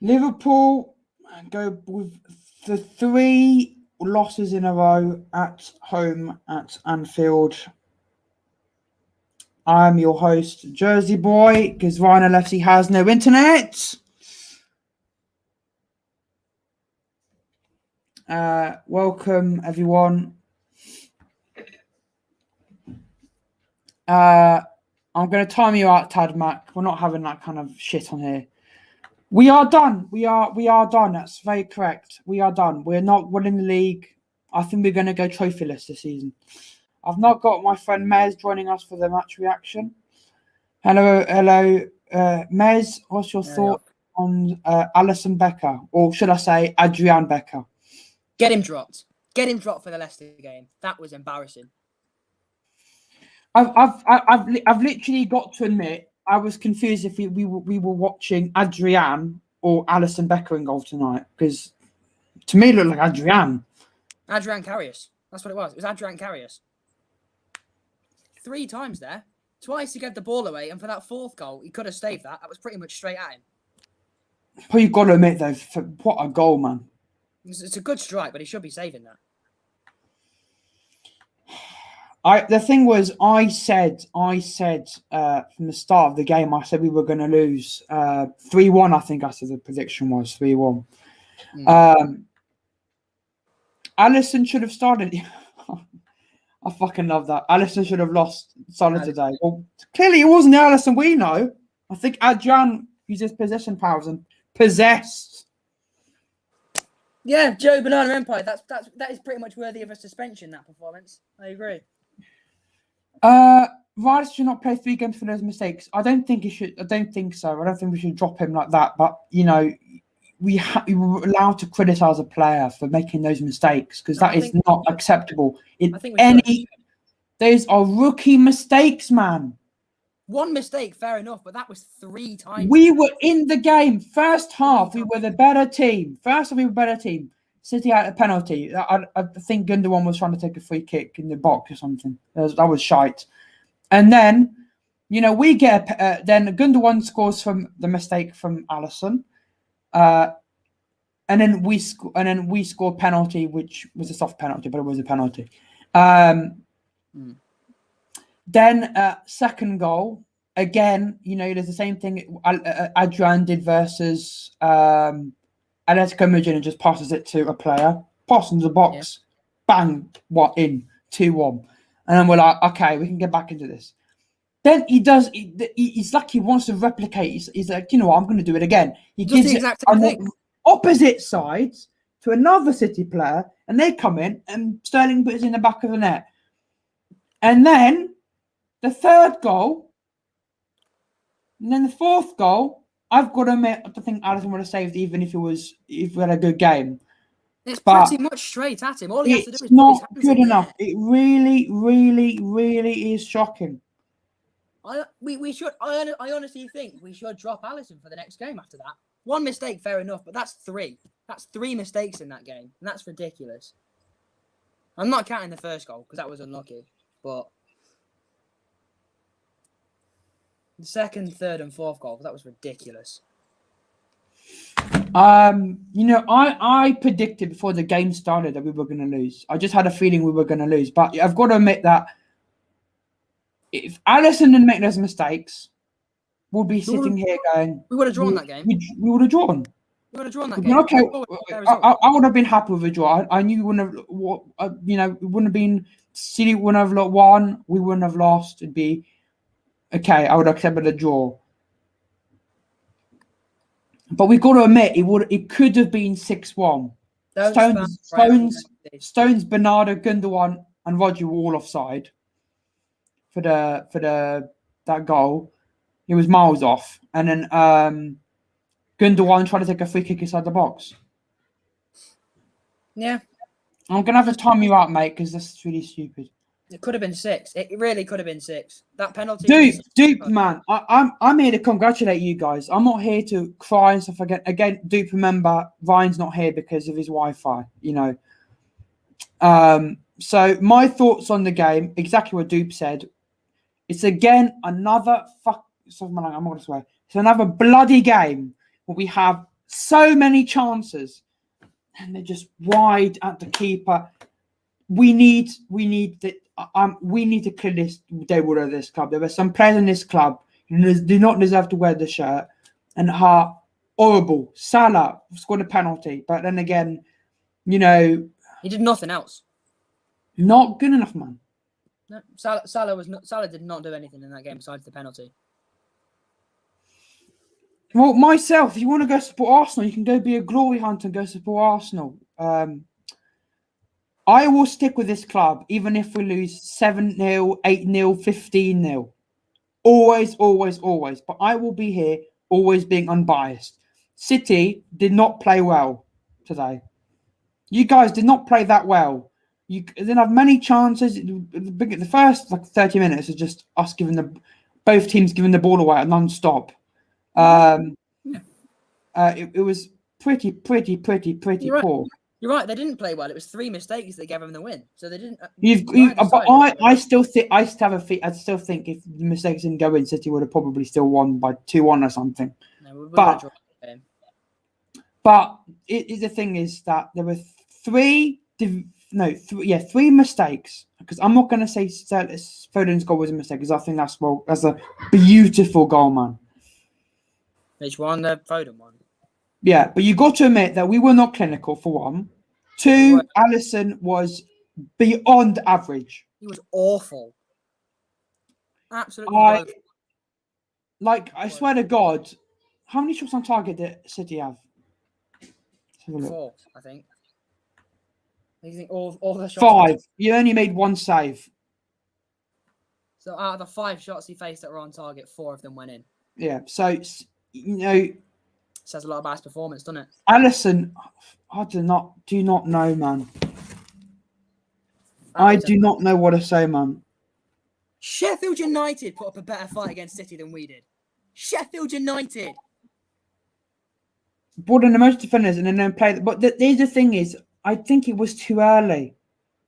Liverpool go with the 3 losses in a row at home at Anfield. I'm your host, Jersey Boy, because Ryan LFC has no internet. Welcome, everyone. I'm going to time you out, Tad Mac. We're not having that kind of shit on here. We are done. We are done. That's very correct. We are done. We're not winning the league. I think we're going to go trophyless this season. I've not got my friend Mez joining us for the match reaction. Hello, Mez. What's your thought on Alisson Becker, or should I say Adrian Becker? Get him dropped. Get him dropped for the Leicester game. That was embarrassing. I've literally got to admit I was confused if we were watching Adrian or Alisson Becker in goal tonight, because to me it looked like Adrian. Adrian Karius. That's what it was. It was Adrian Karius. 3 times there. Twice he gave the ball away, and for that 4th goal, he could have saved that. That was pretty much straight at him. But you've got to admit, though, what a goal, man. It's a good strike, but he should be saving that. The thing was, I said from the start of the game, I said we were going to lose 3-1. I think I said the prediction was 3-1. Alisson should have started. I fucking love that. Alisson should have started today. Well, clearly it wasn't the Alisson we know. I think Adrian uses possession powers and possessed. Yeah, Joe Banana Empire. That is pretty much worthy of a suspension. That performance, I agree. Rice should not play 3 games for those mistakes. I don't think he should. I don't think so. I don't think we should drop him like that. But we were allowed to criticize a player for making those mistakes, because that is not acceptable. Those are rookie mistakes, man. 1 mistake, fair enough, but that was 3 times. We were in the game. First half, we were the better team. City had a penalty. I think Gundogan was trying to take a free kick in the box or something. That was shite. And then, we get then Gundogan scores from the mistake from Alisson. And then we scored penalty, which was a soft penalty, but it was a penalty. Then second goal, again, there's the same thing Adrian did versus Atletico Madrid, and just passes it to a player, passes into the box, bang, in 2-1. And then we're like, okay, we can get back into this. Then he does. He's like he wants to replicate. He's like, I'm going to do it again. He gives the exact same thing. Opposite sides to another City player, and they come in, and Sterling puts it in the back of the net. And then the 3rd goal, and then the 4th goal. I've got to admit, I think Alisson would have saved, even if we had a good game. It's pretty much straight at him. All he has to do is not good enough. It really, really, really is shocking. I honestly think we should drop Alisson for the next game after that. 1 mistake, fair enough, but that's 3. That's 3 mistakes in that game, and that's ridiculous. I'm not counting the 1st goal because that was unlucky, but the 2nd, 3rd, and 4th goal, that was ridiculous. I predicted before the game started that we were going to lose. I just had a feeling we were going to lose, but I've got to admit that if Alisson didn't make those mistakes, we'll be sitting here going, we would have drawn that game. We would have drawn. We would have drawn that game. Okay, I would have been happy with a draw. I knew we wouldn't have, it wouldn't have been City wouldn't have won. We wouldn't have lost. It'd be okay. I would have accepted a draw. But we've got to admit, it could have been 6-1. Stones, Bernardo, Gundogan, and Roger were all offside for that goal. He was miles off, and then Gundogan trying to take a free kick inside the box. Yeah, I'm gonna have to time you out, mate, because this is really stupid. It could have been 6. It really could have been 6. That penalty. Dupe, man. I'm here to congratulate you guys. I'm not here to cry and stuff again. Again, Dupe, remember, Ryan's not here because of his Wi-Fi. So my thoughts on the game, exactly what Dupe said. It's again another I'm not gonna swear. It's another bloody game where we have so many chances, and they're just wide at the keeper. We need to clear this table of this club. There were some players in this club who do not deserve to wear the shirt and are horrible. Salah scored a penalty, but then again, he did nothing else. Not good enough, man. No, Salah did not do anything in that game besides the penalty. Well, myself, if you want to go support Arsenal, you can go be a glory hunter and go support Arsenal. I will stick with this club, even if we lose 7-0, 8-0, 15-0. Always, always, always. But I will be here, always being unbiased. City did not play well today. You guys did not play that well. You didn't have many chances. The first 30 minutes is just us both teams giving the ball away non-stop. It was pretty poor. You're right. They didn't play well. It was 3 mistakes that gave them the win. So they didn't. But I still think I still think if the mistakes didn't go in, City would have probably still won by 2-1 or something. No, but the thing is that there were three mistakes. Because I'm not going to say Foden's goal was a mistake, because I think that's a beautiful goal, man. Which one? The Foden one. Yeah, but you got to admit that we were not clinical, for one. 2, Alisson was beyond average. He was awful. Absolutely awful. I swear to God, how many shots on target did City have? 4, I think. You think all the shots? 5. You only made 1 save. So out of the 5 shots he faced that were on target, 4 of them went in. Yeah, so says a lot about his performance, doesn't it? Alisson, I do not know, man. I do not know what to say, man. Sheffield United put up a better fight against City than we did. Sheffield United brought in the most defenders and then played. But the thing is, I think it was too early.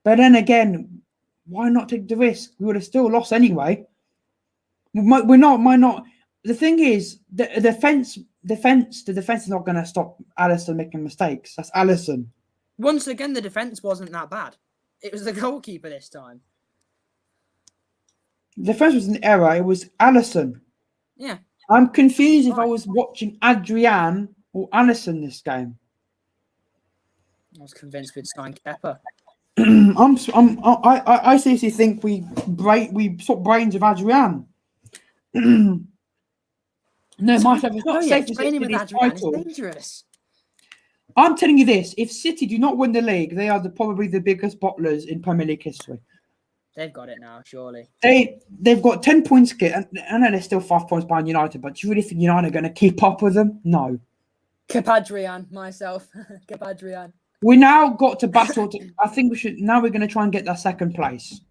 But then again, why not take the risk? We would have still lost anyway. We're not. The thing is, the defense is not going to stop Alisson making mistakes. That's Alisson. Once again, the defense wasn't that bad. It was the goalkeeper this time. The defense was an error. It was Alisson. Yeah. I'm confused if I was watching Adrian or Alisson this game. I was convinced we'd sign Kepa. I seriously think we swapped brains with Adrian. No, myself is not safe to say this title. It's dangerous. I'm telling you this: if City do not win the league, they are probably the biggest bottlers in Premier League history. They've got it now, surely. They've got 10 points. And I know they're still 5 points behind United, but do you really think United are going to keep up with them? No. Kepadrian, myself. Kepadrian. We now got to battle. I think we should. Now we're going to try and get that second place.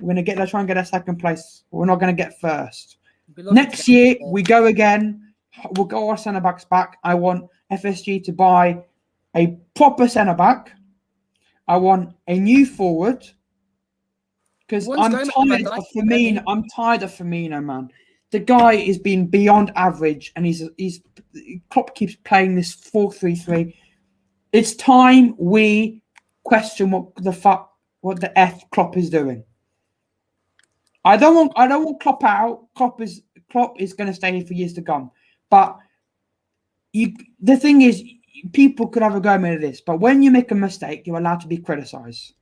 We're going to try and get that second place. We're not going to get first. Next year, we go again. We'll go our centre backs back. I want FSG to buy a proper centre back. I want a new forward. Because I'm tired of Firmino. I'm tired of Firmino, man. The guy is being beyond average, and Klopp keeps playing this 4-3-3. It's time we question what the F Klopp is doing. I don't want Klopp out. Klopp is going to stay here for years to come. But the thing is, people could have a go at this. But when you make a mistake, you're allowed to be criticised.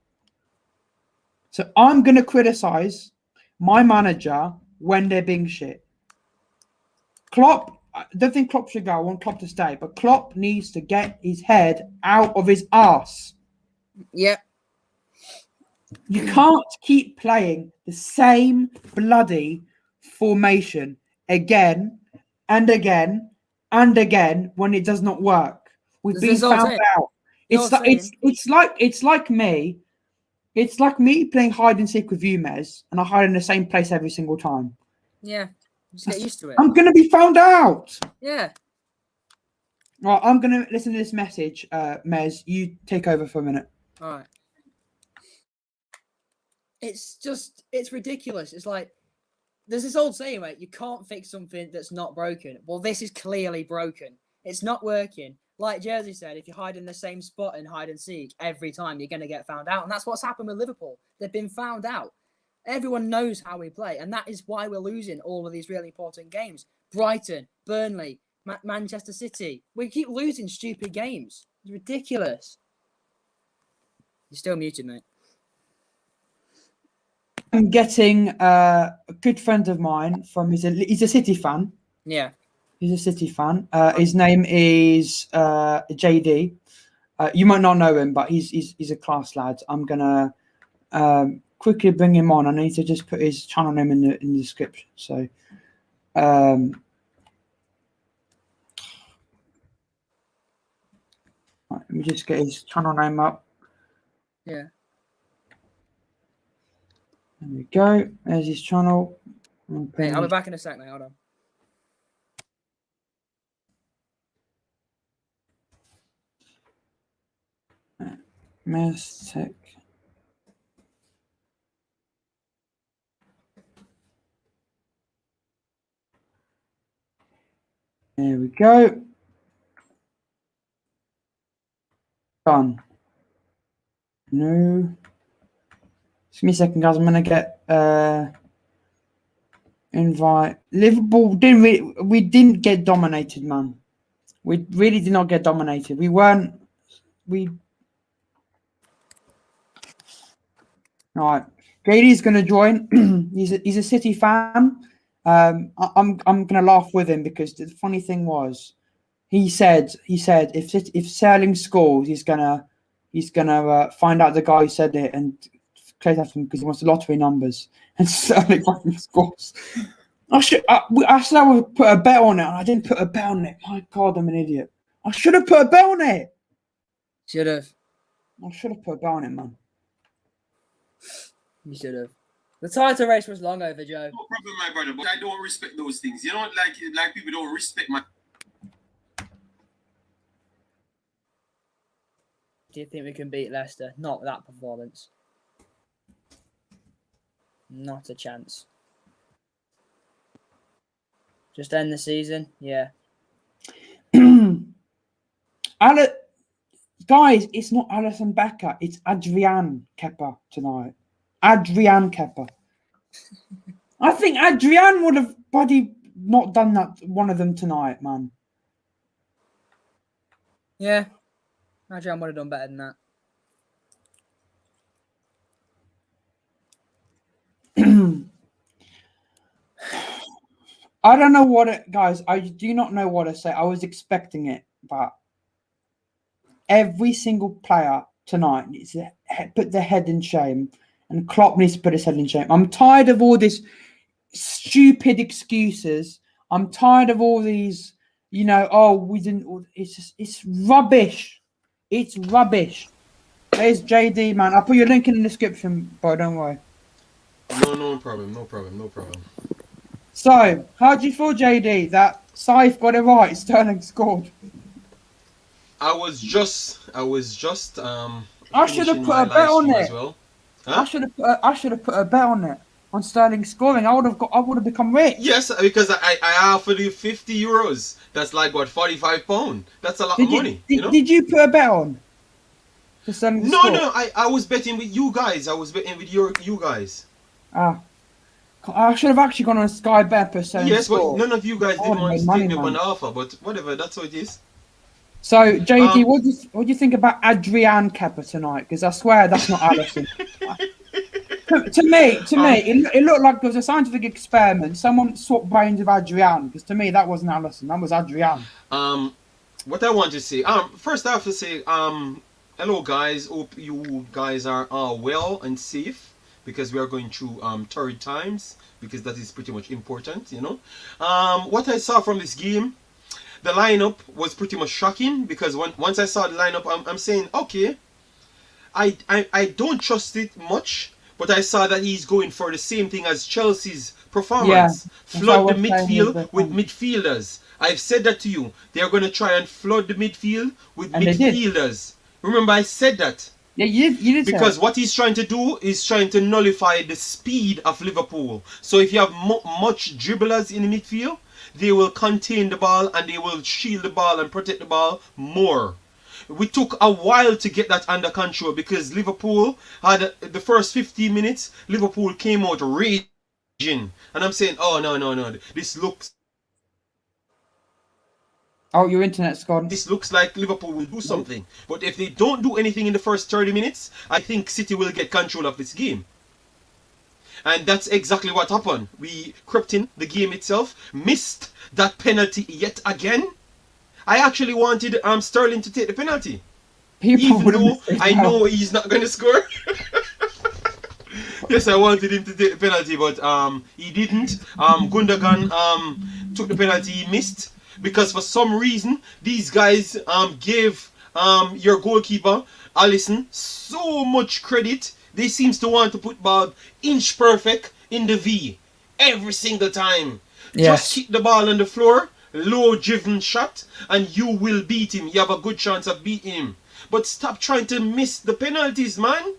So I'm going to criticise my manager when they're being shit. Klopp, I don't think Klopp should go. I want Klopp to stay. But Klopp needs to get his head out of his arse. Yep. You can't keep playing the same bloody formation again and again and again when it does not work. We've been found out. It's like me. It's like me playing hide and seek with you, Mez, and I hide in the same place every single time. Yeah, just get used to it. I'm going to be found out. Yeah. Right, I'm going to listen to this message, Mez. You take over for a minute. All right. It's ridiculous. It's like, there's this old saying, right? You can't fix something that's not broken. Well, this is clearly broken. It's not working. like Jersey said, if you hide in the same spot and hide and seek every time, you're going to get found out. And that's what's happened with Liverpool. They've been found out. Everyone knows how we play. And that is why we're losing all of these really important games. Brighton, Burnley, Manchester City. We keep losing stupid games. It's ridiculous. You're still muted, mate. I'm getting a good friend of mine from, he's a City fan. Yeah. He's a City fan. His name is JD. You might not know him, but he's a class lad. I'm gonna quickly bring him on. I need to just put his channel name in the description. So, right, let me just get his channel name up. Yeah. There we go. There's his channel. Mate, I'll be back in a sec, mate. Hold on. Tech. There we go. Done. No. Just give me a second, guys. I'm gonna get invite. Liverpool we didn't get dominated, man. We really did not get dominated. All right. JD's gonna join. he's a City fan. I'm gonna laugh with him because the funny thing was, he said if Sterling scores, he's gonna find out the guy who said it and play that him because he wants the lottery numbers, and Sterling fucking scores. I said I would put a bet on it, and I didn't put a bet on it. My God, I'm an idiot. I should have put a bet on it. Should have. I should have put a bet on it, man. You should have. The title race was long over, Joe. No problem, my brother, but I don't respect those things. You know, like people don't respect my. Do you think we can beat Leicester? Not that performance. Not a chance. Just end the season? Yeah. Guys, it's not Alisson Becker. It's Adrian Kepa tonight. Adrian Kepa. I think Adrian would have bloody not done that, one of them tonight, man. Yeah. Adrian would have done better than that. I don't know guys. I do not know what to say. I was expecting it, but every single player tonight needs to put their head in shame, and Klopp needs to put his head in shame. I'm tired of all this stupid excuses. I'm tired of all these, we didn't. It's rubbish. It's rubbish. There's JD, man. I'll put your link in the description, bro. Don't worry. No problem. So, how do you feel, JD, that Saif got it right? Sterling scored. I was just. I should have put a bet on it. Well. Huh? I should have put a bet on it on Sterling scoring. I would have become rich. Yes, because I offered you €50. That's like what, £45. That's a lot of money. Did you put a bet on? No. I was betting with you guys. I was betting with you guys. I should have actually gone on Sky Bet per Sterling. Yes, score. but none of you guys didn't want to take me on offer. But whatever, that's what it is. So, JD, what do you think about Adrian Kepa tonight? Because I swear that's not Alisson. to me, it looked like there was a scientific experiment. Someone swapped brains with Adrian. Because to me, that wasn't Alisson. That was Adrian. What I want to say. First I have to say, hello guys. Hope you guys are well and safe, because we are going through torrid times. Because that is pretty much important, What I saw from this game. The lineup was pretty much shocking, because once I saw the lineup, I'm saying, okay, I don't trust it much, but I saw that he's going for the same thing as Chelsea's performance. Flood the midfield with midfielders. I've said that to you. They're going to try and flood the midfield with midfielders. Remember, I said that. Yeah, you did. Because what he's trying to do is trying to nullify the speed of Liverpool. So if you have much dribblers in the midfield, they will contain the ball and they will shield the ball and protect the ball more. We took a while to get that under control because Liverpool had the first 15 minutes. Liverpool came out raging, and I'm saying, oh no, this looks. Oh, your internet's gone. This looks like Liverpool will do something. But if they don't do anything in the first 30 minutes, I think City will get control of this game. And that's exactly what happened. We crept in the game itself, missed that penalty yet again. I actually wanted Sterling to take the penalty. Even though I know he's not going to score. Yes, I wanted him to take the penalty, but he didn't. Gundogan took the penalty, he missed. Because for some reason, these guys gave your goalkeeper, Alisson, so much credit. They seems to want to put ball inch perfect in the V every single time. Yes. Just kick the ball on the floor, low driven shot, and you will beat him. You have a good chance of beating him. But stop trying to miss the penalties, man.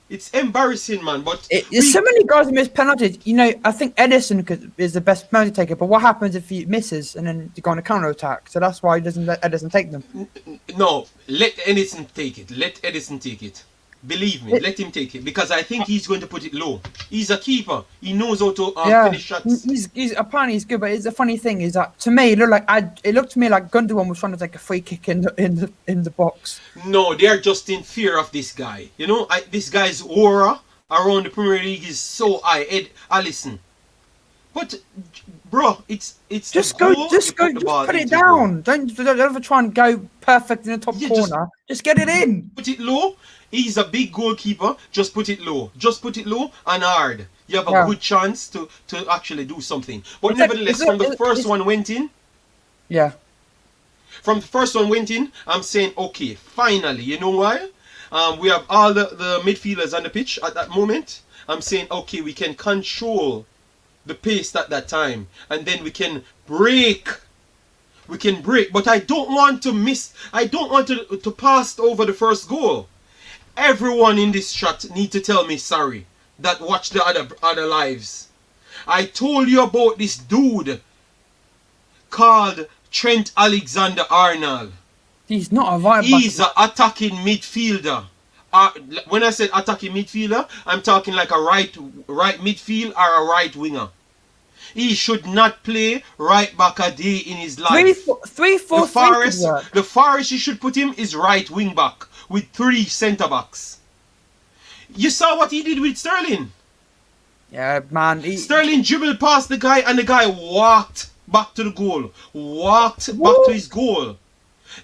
It's embarrassing, man. But there's so many guys who miss penalties. You know, I think Edison is the best penalty taker. But what happens if he misses and then you go on a counter attack? So that's why he doesn't let Edison take them. No, let Edison take it. Let Edison take it. Believe me, let him take it because I think he's going to put it low. He's a keeper. He knows how to finish shots. He's apparently he's good, but it's a funny thing is that to me it looked to me like Gundogan was trying to take a free kick in the box. No, they're just in fear of this guy. You know, this guy's aura around the Premier League is so high. Alisson. But bro, it's just put it down. Don't ever try and go perfect in the top corner. Just get it in. Put it low. He's a big goalkeeper. Just put it low. Just put it low and hard. You have a good chance to actually do something. But nevertheless, from the first one went in. Yeah. From the first one went in, I'm saying, okay, finally. You know why? We have all the midfielders on the pitch at that moment. I'm saying, okay, we can control the pace at that time. And then we can break. We can break. But I don't want to miss. I don't want to pass over the first goal. Everyone in this chat need to tell me sorry that watch the other lives. I told you about this dude called Trent Alexander-Arnold. He's not a right back. He's an attacking midfielder. When I said attacking midfielder, I'm talking like a right midfield or a right winger. He should not play right back a day in his life. The farthest you should put him is right wing back with 3 centre backs. You saw what he did with Sterling. Yeah, man. Sterling dribbled past the guy and the guy walked back to the goal. Walked back to his goal.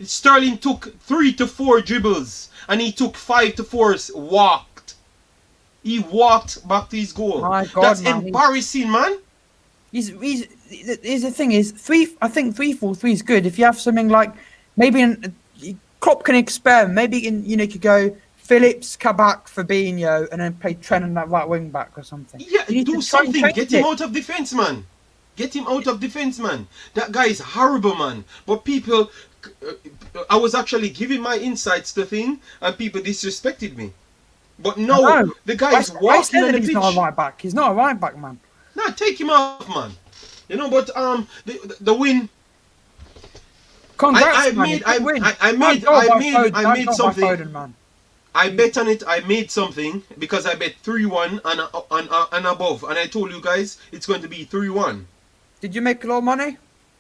Sterling took 3 to 4 dribbles and he took 5 to 4 walked. He walked back to his goal. My God, that's man, embarrassing, man. Here's the thing is I think 3-4-3 is good. If you have something like maybe Klopp can experiment. Maybe you could go Phillips, Kabak, Fabinho, and then play Trent on that right wing back or something. Yeah, do something. Get him out of defense, man. Get him out of defense, man. That guy is horrible, man. But people, I was actually giving my insights to thing, and people disrespected me. But no, the guy is walking on the pitch. He's not a right back. He's not a right back, man. Nah, take him off, man. You know, but the win. Congrats, I made something. Foden, man. I bet on it. I made something because I bet 3-1 and above, and I told you guys it's going to be 3-1. Did you make a lot of money?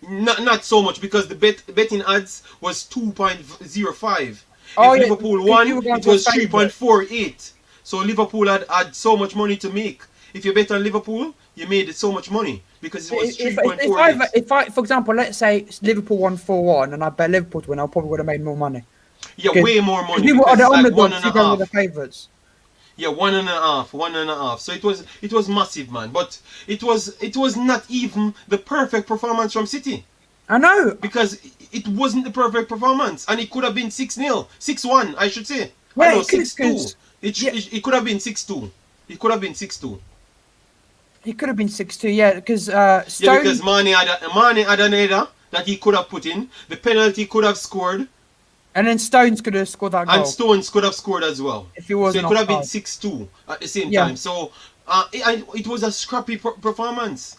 Not so much because the betting odds was 2.05. Oh, if Liverpool won, it was 3.48. So Liverpool had so much money to make. If you bet on Liverpool, you made so much money because it was 3.48. If I, for example, let's say Liverpool won 4-1 and I bet Liverpool to win, I probably would have made more money. Yeah, way more money. People are the underdogs, like 1.5. The favourites. Yeah, 1.5. So it was massive, man. But it was not even the perfect performance from City. I know. Because it wasn't the perfect performance. And it could have been 6-0. 6-1, I should say. Yeah, I know, 6-2. It could have been 6-2. It could have been 6-2. It could have been 6-2, yeah, because because Mane had an header that he could have put in. The penalty could have scored. And then Stones could have scored that goal. And Stones could have scored as well. If he wasn't so it could have been 6-2 at the same time. So it was a scrappy performance.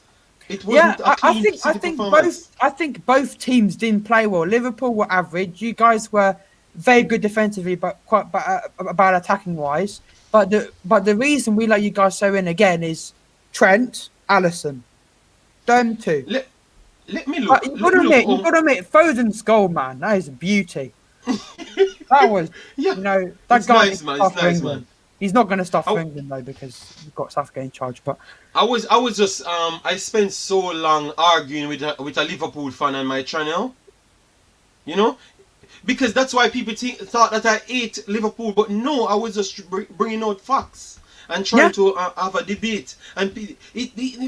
It Yeah, wasn't a clean City performance. I think both teams didn't play well. Liverpool were average. You guys were very good defensively, but quite bad attacking wise. But the reason we let you guys so in again is Trent, Allison, them two. Let let me But look. Let me look. you've got to admit, Foden's goal, man, that is a beauty. That was, Yeah, that it's guy nice, needs to man. It's start for nice, man. England. He's not going to start for I, England though because we've got Southgate in charge. But I was just I spent so long arguing with a Liverpool fan on my channel, you know, because that's why people thought that I hate Liverpool, but no, I was just bringing out facts and yeah, trying to have a debate. And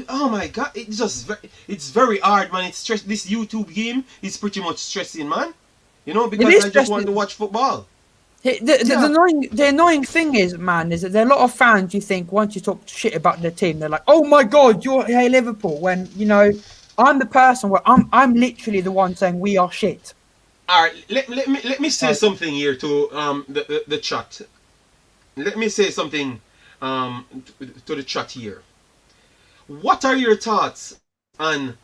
oh my god, it's very hard, man. It's stress. This YouTube game is pretty much stressing, man. You know, it because is I just want stressful. to watch football. The Yeah. annoying thing is, man, is that there are a lot of fans. You think once you talk shit about their team, they're like, "Oh my god, you're hey Liverpool." When I'm the person where I'm literally the one saying we are shit. All right, let me say Right. something here to the chat. Let me say something to the chat here. What are your thoughts on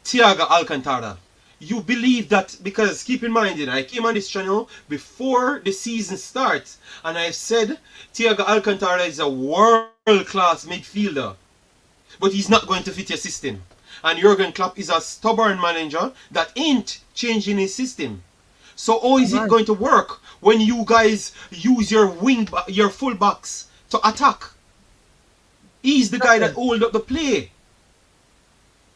Thiago Alcantara? You believe that, because keep in mind, I came on this channel before the season starts and I said Thiago Alcantara is a world class midfielder, but he's not going to fit your system. And Jurgen Klopp is a stubborn manager that ain't changing his system. So how is it Right. going to work when you guys use your full backs to attack? He's the guy that hold up the play.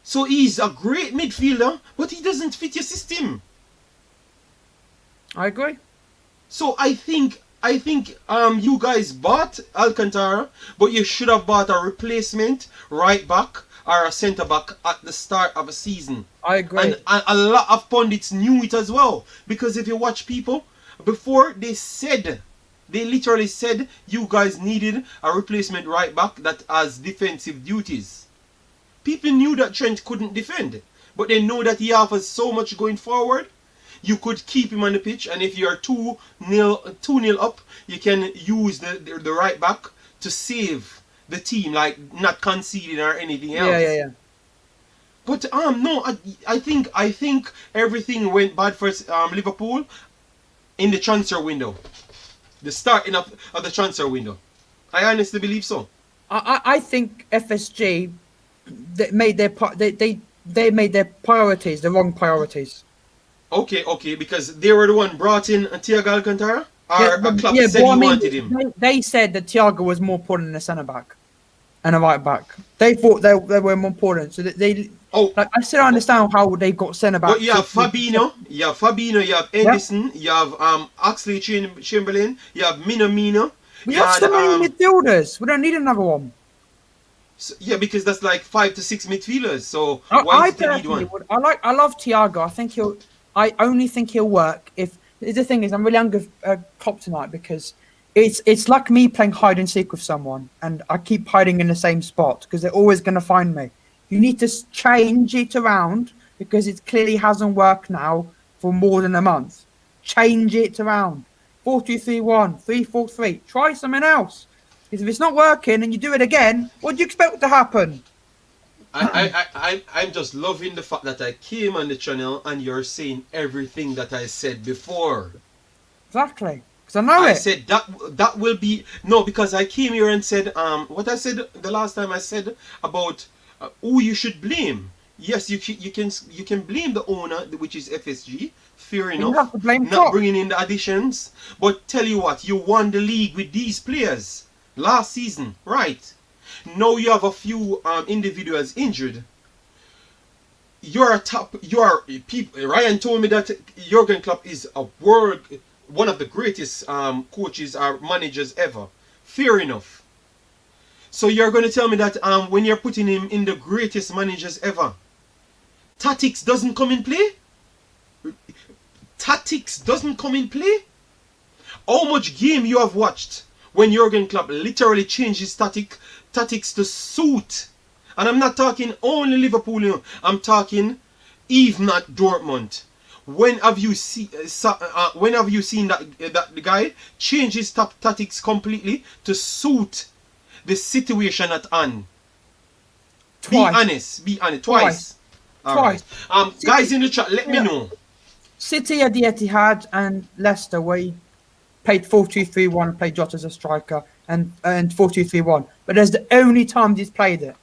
So he's a great midfielder, but he doesn't fit your system. I agree. So I think you guys bought Alcantara, but you should have bought a replacement right back or a centre back at the start of a season. I agree. And a lot of pundits knew it as well. Because if you watch people, before they literally said you guys needed a replacement right back that has defensive duties. People knew that Trent couldn't defend. But they know that he offers so much going forward. You could keep him on the pitch, and if you're 2-0 up, you can use the right back to save the team, like not conceding or anything else. Yeah. But no, I think everything went bad for Liverpool in the transfer window, the starting of the transfer window. I honestly believe so. I think FSG they made their priorities the wrong priorities. Okay, because they were the one brought in Thiago Alcantara, or a club said but he wanted him. they said that Thiago was more important than a centre back and a right back. They thought they were more important, so that they. Oh, Like I still understand how they got centre back. but you have Fabinho, you have Henderson, you have Oxley Chamberlain, you have Minamino. We You have had so many midfielders. We don't need another one. yeah, because that's like 5 to 6 midfielders. So why I is it they need personally one? would. I love Thiago. I only think he'll work if. The thing is, I'm really angry with Klopp tonight because it's like me playing hide and seek with someone, and I keep hiding in the same spot because they're always going to find me. You need to change it around because it clearly hasn't worked now for more than a month. Change it around. 4-2-3-1, 3-4-3. Try something else. Because if it's not working and you do it again, what do you expect to happen? I'm just loving the fact that I came on the channel and you're saying everything that I said before. Exactly. Because I know I it. said that will be no, because I came here and said what I said the last time. I said about who you should blame. Yes, you can blame the owner, which is FSG. Fair You enough. have to blame Not Klopp. bringing in the additions, but tell you what, you won the league with these players last season, right? Now you have a few individuals injured. Ryan told me that Jurgen Klopp is one of the greatest coaches or managers ever. Fair enough. So you're going to tell me that when you're putting him in the greatest managers ever, tactics doesn't come in play? Tactics doesn't come in play? How much game you have watched when Jurgen Klopp literally changed his tactics to suit? And I'm not talking only Liverpool, I'm talking even not Dortmund. When have you seen that the guy change his tactics completely to suit the situation at hand? Twice. Be honest. Twice. All right. Twice. Guys in the chat, let me know. City at the Etihad and Leicester, where he played 4-2-3-1 and played Jota as a striker, and 4-2-3-1. But there's the only time he's played it.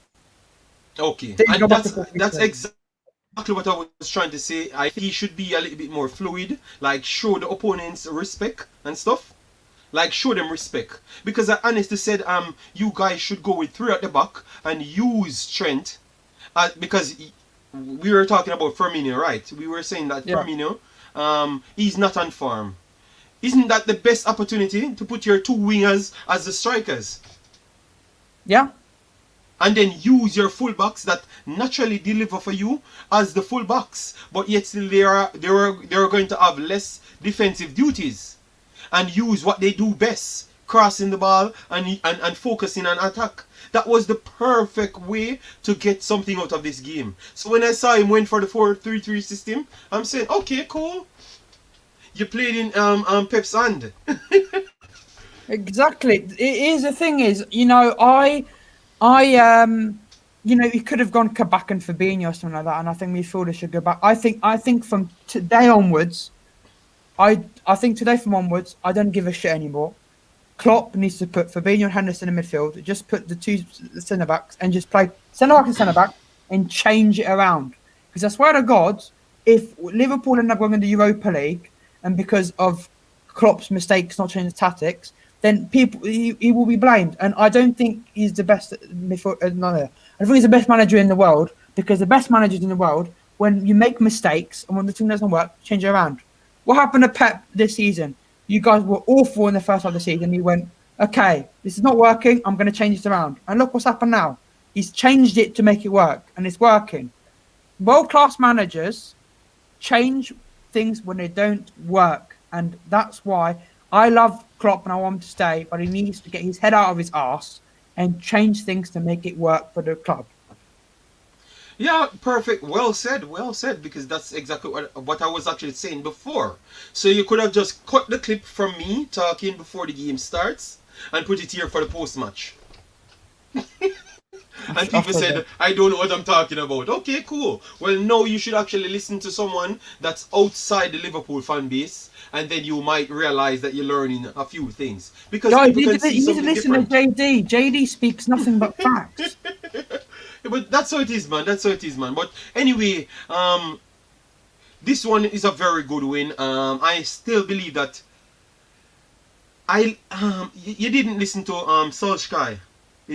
Okay, Then you and go back to that's 4-3-3. exactly what I was trying to say. I think he should be a little bit more fluid, like show the opponents respect and stuff. Like show them respect. Because I honestly said, you guys should go with 3 at the back and use Trent. Because we were talking about Firmino, right? We were saying that Firmino, he's not on form. Isn't that the best opportunity to put your 2 wingers as the strikers? Yeah. And then use your fullbacks that naturally deliver for you as the fullbacks, but yet still they are going to have less defensive duties, and use what they do best, crossing the ball and focusing on attack. That was the perfect way to get something out of this game. So when I saw him went for the 4-3-3 system, I'm saying, okay, cool. You played in Pep's hand. Exactly. The thing is, you know, you know, he could have gone back and Fabinho or something like that, and I think midfielders should go back. I think from today onwards, I think today from onwards, I don't give a shit anymore. Klopp needs to put Fabinho and Henderson in midfield, just put the 2 centre backs and just play centre back and centre back and change it around. Because I swear to God, if Liverpool end up going in the Europa League and because of Klopp's mistakes not changing tactics, then he will be blamed. And I don't think he's the best midfield. I think he's the best manager in the world, because the best managers in the world, when you make mistakes and when the team doesn't work, change it around. What happened to Pep this season? You guys were awful in the first half of the season. He went, okay, this is not working. I'm going to change this around. And look what's happened now. He's changed it to make it work, and it's working. World-class managers change things when they don't work, and that's why I love Klopp and I want him to stay, but he needs to get his head out of his arse and change things to make it work for the club. Yeah, perfect. Well said, because that's exactly what I was actually saying before. So you could have just cut the clip from me talking before the game starts and put it here for the post-match. And people said, I don't know what I'm talking about. Okay, cool. Well, no, you should actually listen to someone that's outside the Liverpool fan base, and then you might realize that you're learning a few things. Because people can see something different. You need to listen to JD. JD speaks nothing but facts. But that's how it is, man. But anyway, this one is a very good win. I still believe that you didn't listen to Solskjaer. The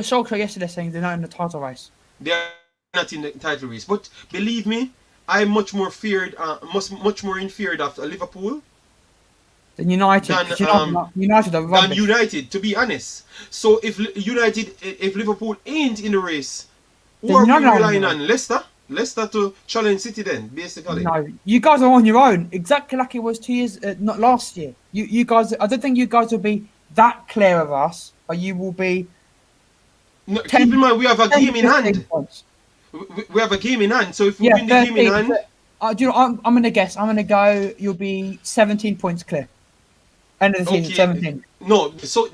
Solskjaer yesterday saying they're not in the title race. They're not in the title race. But believe me, I'm much more in fear of Liverpool than United. United, to be honest. So if Liverpool ain't in the race, who are we relying on? Leicester to challenge City then, basically. No, you guys are on your own, exactly like it was 2 years, not last year. You guys, I don't think you guys will be that clear of us, but you will be. No, keep in mind, we have a game in hand. We have a game in hand, so if we win the game in hand. I'm going to guess. I'm going to go. You'll be 17 points clear. End of the season, 17. No, so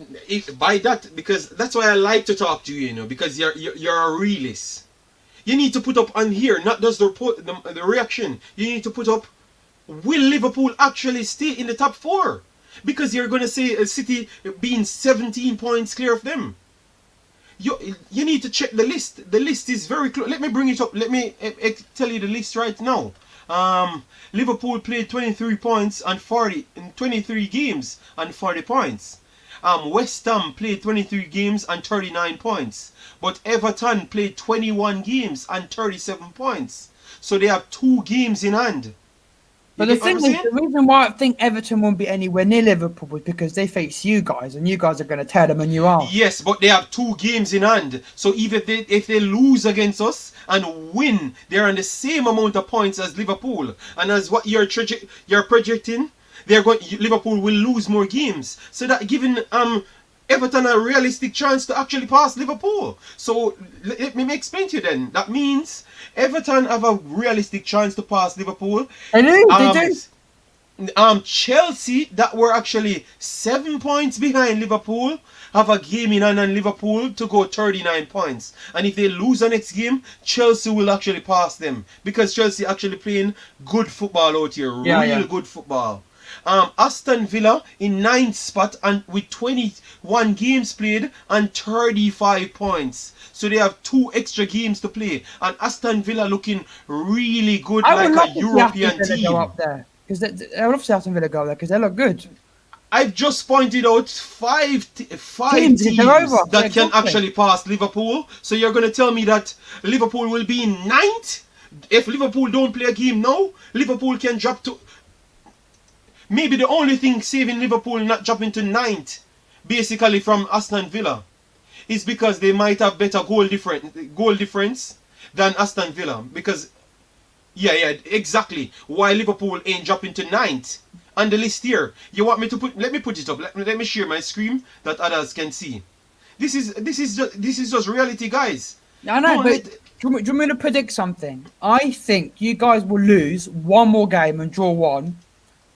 by that, because that's why I like to talk to you, because you're a realist. You need to put up on here, not just the reaction. You need to put up, will Liverpool actually stay in the top 4? Because you're going to say City being 17 points clear of them. You need to check the list. The list is very close. Let me bring it up. Let me tell you the list right now. Liverpool played 23 points and 40 in 23 games and 40 points. West Ham played 23 games and 39 points. But Everton played 21 games and 37 points. So they have 2 games in hand. But the thing is, the reason why I think Everton won't be anywhere near Liverpool is because they face you guys, and you guys are going to tear them and you are. Yes, but they have 2 games in hand. So even if they lose against us and win, they're on the same amount of points as Liverpool. And as what you're projecting, Liverpool will lose more games. So that giving Everton a realistic chance to actually pass Liverpool. So let me explain to you then. That means Everton have a realistic chance to pass Liverpool. They do. Chelsea, that were actually 7 points behind Liverpool, have a game in hand on Liverpool to go 39 points. And if they lose the next game, Chelsea will actually pass them because Chelsea actually playing good football out here, Yeah, real yeah. good football. Aston Villa in 9th spot and with 21 games played and 35 points. So they have 2 extra games to play. And Aston Villa looking really good I would like love a to see Aston European Villa go team. up there because I would love to see Aston Villa go there because they look good. I've just pointed out five Teams, if they're teams over, that yeah, can exactly. actually pass Liverpool. So you're going to tell me that Liverpool will be in 9th? If Liverpool don't play a game now, Liverpool can drop to... Maybe the only thing saving Liverpool not dropping to 9th, basically from Aston Villa, is because they might have better goal difference than Aston Villa. Because, yeah, exactly. Why Liverpool ain't dropping to 9th. On the list here, you want me to put? Let me put it up. Let me share my screen that others can see. This is just reality, guys. I know, Don't but let- do you want me to predict something? I think you guys will lose one more game and draw one,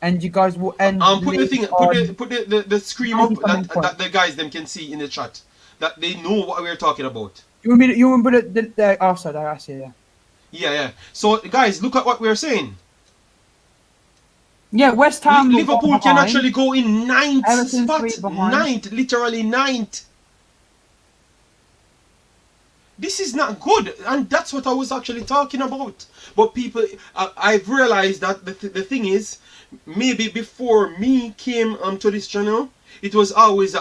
and you guys will end the put the league thing, on put the screen up 97 that points. the guys them can see in the chat, that they know what we're talking about. You want me to put the oh, sorry, I see, yeah. Yeah. So guys, look at what we're saying. Yeah, West Ham will go Liverpool can behind. actually go in 9th Everton's spot. 3 behind. 9th, literally 9th. This is not good, and that's what I was actually talking about. But people, I've realized that the thing is, maybe before me came to this channel, it was always a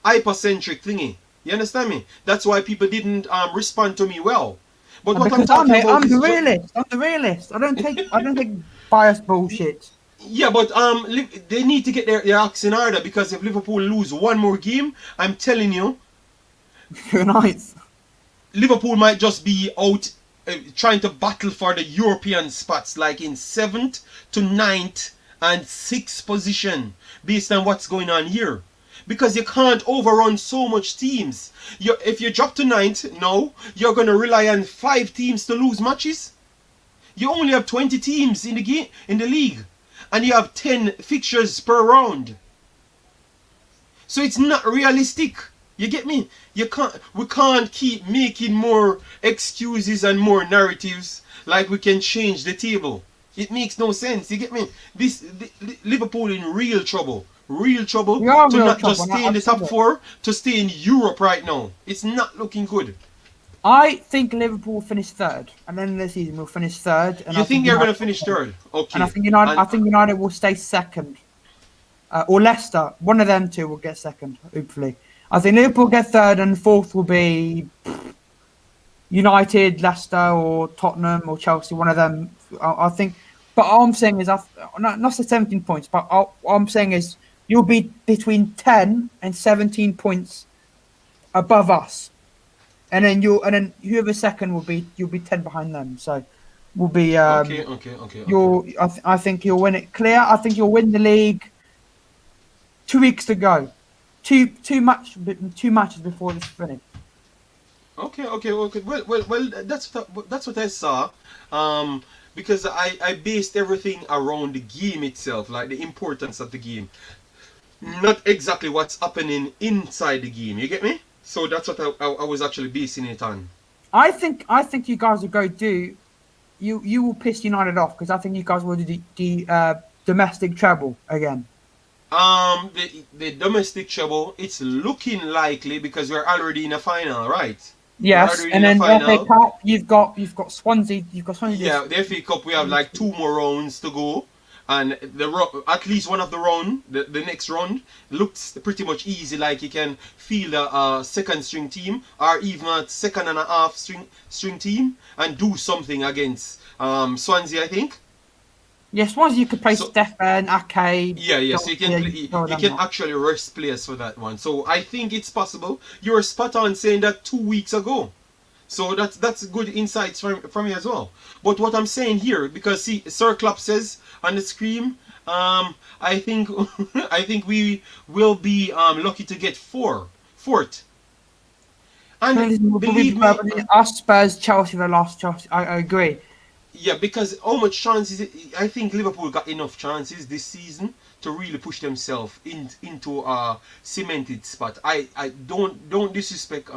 hypercentric thingy. You understand me? That's why people didn't respond to me well. But what I'm Because talking about I'm is the realist. I'm the realist. I don't take biased bullshit. yeah, but they need to get their acts in order, because if Liverpool lose one more game, I'm telling you, You're nice. Liverpool might just be out trying to battle for the European spots, like in 7th to 9th and 6th position, based on what's going on here. Because you can't overrun so much teams. If you drop to 9th, no, you're going to rely on 5 teams to lose matches. You only have 20 teams in the game, in the league, and you have 10 fixtures per round. So it's not realistic. You get me? We can't keep making more excuses and more narratives like we can change the table. It makes no sense. You get me? Liverpool in real trouble. Real trouble We are to real not trouble, just and stay in the I've said top it. 4, to stay in Europe right now. It's not looking good. I think Liverpool will finish third, and then the season we'll finish third. And You I think they're going to United finish will- 3rd? Okay. And I think United. And- I think United will stay second, or Leicester. One of them two will get second, hopefully. I think Liverpool get third, and fourth will be United, Leicester, or Tottenham, or Chelsea. One of them. I think. But all I'm saying is, not the 17 points, but all I'm saying is you'll be between 10 and 17 points above us, and then whoever second will be, you'll be 10 behind them. So we'll be. okay. I think you'll win it clear. I think you'll win the league. 2 weeks to go. Two matches before this finish. Okay. Well. That's what I saw. Because I based everything around the game itself, like the importance of the game, not exactly what's happening inside the game. You get me? So that's what I was actually basing it on. I think you guys will go do. You will piss United off because I think you guys will do the domestic treble again. The domestic trouble, it's looking likely because we're already in a final, right? Yes, already and in then the FA final. Cup, you've got Swansea. You've got Swansea. Yeah, the FA Cup, we have like 2 more rounds to go, and at least one of the next round looks pretty much easy. Like you can field a second string team or even a second and a half string team and do something against Swansea, I think. Yes, Swansea you could play So- Stefan, Ake. Yeah. So you can actually rest players for that one. So I think it's possible. You were spot on saying that 2 weeks ago. So that's good insights from you as well. But what I'm saying here, because see, Sir Klopp says on the screen, I think I think we will be lucky to get fourth. And believe me, Us, Spurs, Chelsea, the last Chelsea. I agree. Yeah, because how much chances? I think Liverpool got enough chances this season to really push themselves into a cemented spot. I don't disrespect